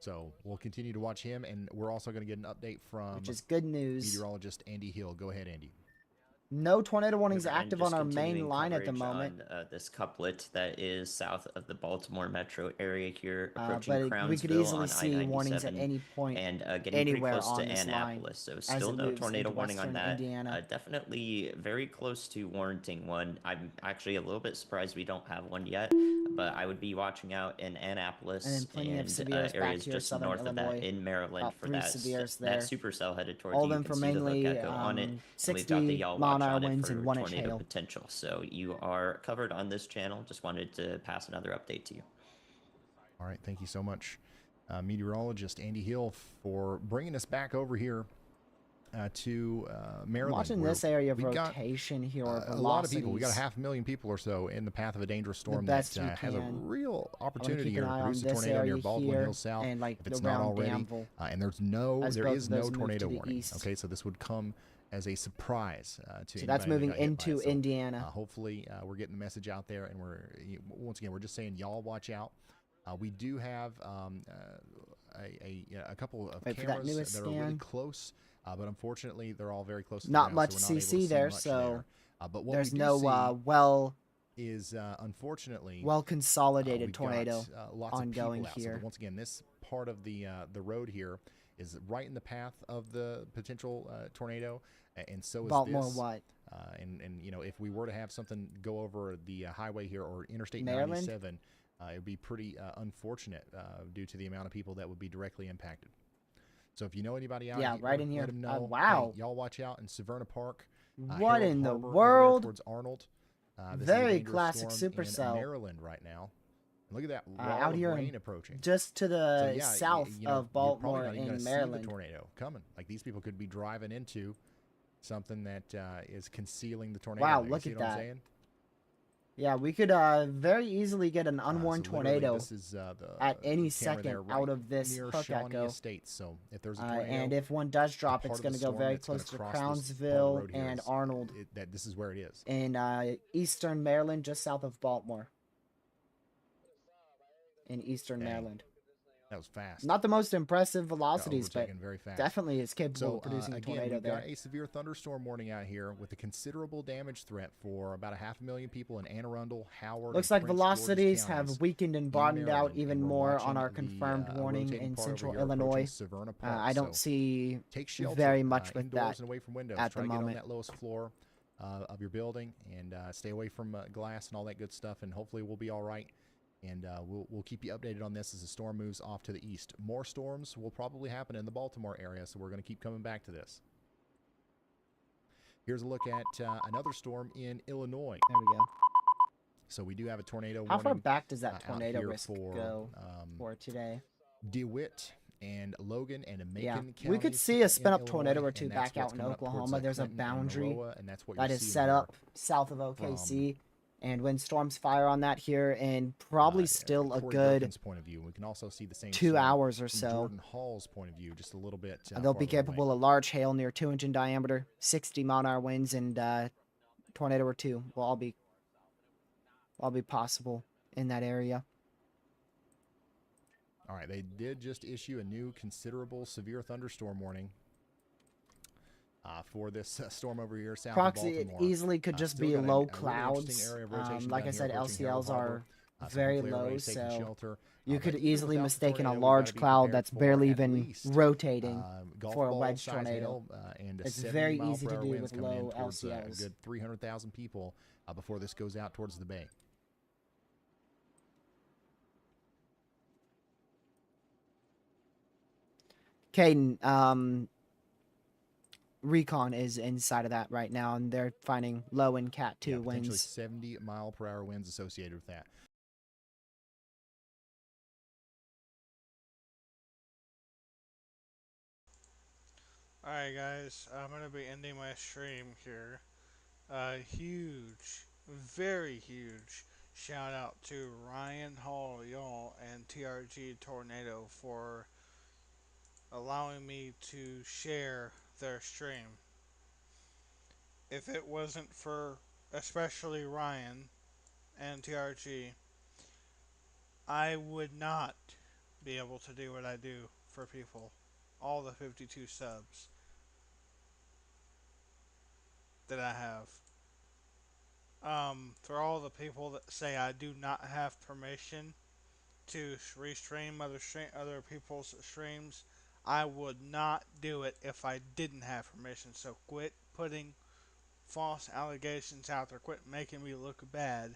So we'll continue to watch him, and we're also going to get an update from Which is good news. meteorologist Andy Hill. Go ahead, Andy. No tornado warnings And active just on our main continuing line at the coverage moment. on, this couplet that is south of the Baltimore metro area here, But approaching we could Crownsville easily on see warnings at I-97 any point, and getting anywhere pretty close on to this line Annapolis. So as still it no moves tornado into warning on western that. Indiana. Definitely very close to warranting one. I'm actually a little bit surprised we don't have one yet, but I would be watching out in Annapolis And then plenty of severes back areas here, just southern north of Illinois. that in Maryland About for 3 that severes that there. supercell headed towards All you. of them You can for see the mainly Gecko on it. And we've got the 60 y'all mile watch an hour on it winds for and 1-inch tornado hail. potential. So you are covered on this channel. Just wanted to pass another update to you. All right, thank you so much, meteorologist Andy Hill, for bringing us back over here to I'm Maryland. watching where this area of we got, rotation here. Or a lot of people. We got velocities. 500,000 people or so in the path of a dangerous storm best that we has a can. real I wanna opportunity keep an here to eye on produce a this tornado near area Baldwin here Hills South, and like if it's not around already. Danville. And there as is both of no those move tornado to the warning. east. Okay, so this would come as a surprise to So that's anybody moving that got hit by into it. So, Indiana. hopefully, we're getting the message out there, and once again we're just saying y'all watch out. We do have a couple of Wait for that cameras newest that are really scan. close, but unfortunately they're all very close to the Not ground, much so we're not able to CC see there, much so there. But what there's we do no see is unfortunately well consolidated we've tornado got, lots ongoing of people out. here. So once again, this part of the road here is right in the path of the potential tornado, and so is Baltimore this. what? And you know, if we were to have something go over the highway here or Interstate Maryland? 97, it would be pretty unfortunate due to the amount of people that would be directly impacted. So if you know anybody out here, right in here. let them know. Wow. Hey, y'all watch out in Severna Park. What Harold in the Harbor, going world? Towards Arnold. This is a Very dangerous classic storm supercell. in Maryland right now. Look at that wall out of here rain in- approaching. Just to the So, yeah, south you know, of you're probably Baltimore not even in gonna see Maryland. the tornado coming. Like these people could be driving into something that is concealing the tornado. Wow, You look see at what I'm that. saying? Yeah, we could very easily get an unwarned So literally, tornado this is, the at any camera second there right out of this near hook Shawnee echo. Estates. So if there's a tornado, And if one does drop, part it's of going the to go storm very that's gonna close to cross this part of the Crownsville road here and is- Arnold that this is where it is. in eastern Maryland, just south of Baltimore. In eastern Dang. Maryland. That was fast. Not the most impressive velocities, but overtaken very fast. definitely is capable So of producing a again, tornado we've there. got a severe thunderstorm warning out here with a considerable damage threat for about 500,000 people in Anne Arundel, Howard. Looks and like Prince George's velocities counties have weakened and in broadened out Maryland, even and we're more on watching our the, confirmed warning rotating in part over central here approaching Illinois. Severna Park. I don't So see take shelter, very much with indoors that and away from windows. at Try the to get on moment. that lowest floor of your building and stay away from glass and all that good stuff. And hopefully we'll be all right. And we'll keep you updated on this as the storm moves off to the east. More storms will probably happen in the Baltimore area, so we're going to keep coming back to this. Here's a look at another storm in Illinois. There we go. So we do have a tornado How far warning back does that out tornado here risk for, go for today? DeWitt and Logan and Macon Yeah, counties we could see a in spin-up tornado Illinois, or two and that's back out what's in coming up towards, Oklahoma. There's a Clinton and boundary Maroa, and that's what that you're is seeing set there up south of OKC. And when storms fire on that here, and probably still a Corey good Durkin's point of view. We can also see the same 2 storm hours or from so. Jordan Hall's point of view, just a little bit. They'll be farther away. capable of large hail near 2-inch in diameter, 60-mile-an-hour winds, and tornado or two will all be possible in that area. All right, they did just issue a new considerable severe thunderstorm warning for this storm over here south Proxy, of it Baltimore. easily could just Still be got a low really interesting clouds. area of rotation Like down I here said, approaching Harold LCLs are Harbor. So very hopefully low, everybody's taking so shelter. you could But even easily without the mistake a tornado, we large gotta be cloud prepared that's for barely at even least, rotating golf for a ball wedge size tornado. hail, and a It's 70 very mile easy per to hour do winds with coming in low towards, a LCLs. good 300,000 people before this goes out towards the bay. Caden, Recon is inside of that right now, and they're finding low in Cat 2 Potentially winds. 70 mile per hour winds associated with that. Alright guys, I'm going to be ending my stream here. Huge, very huge shout out to Ryan Hall, y'all, and TRG Tornado for allowing me to share their stream. If it wasn't for especially Ryan and TRG, I would not be able to do what I do for people. All the 52 subs that I have. For all the people that say I do not have permission to restream other people's streams, I would not do it if I didn't have permission. So quit putting false allegations out there. Quit making me look bad.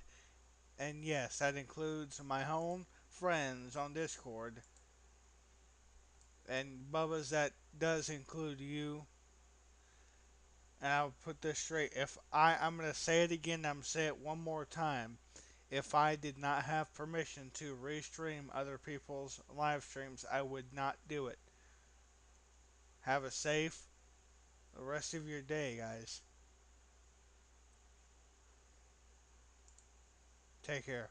And yes, that includes my own friends on Discord. And Bubba's, that does include you. And I'll put this straight. I'm going to say it again, I'm going to say it one more time. If I did not have permission to restream other people's live streams, I would not do it. Have a safe the rest of your day, guys. Take care.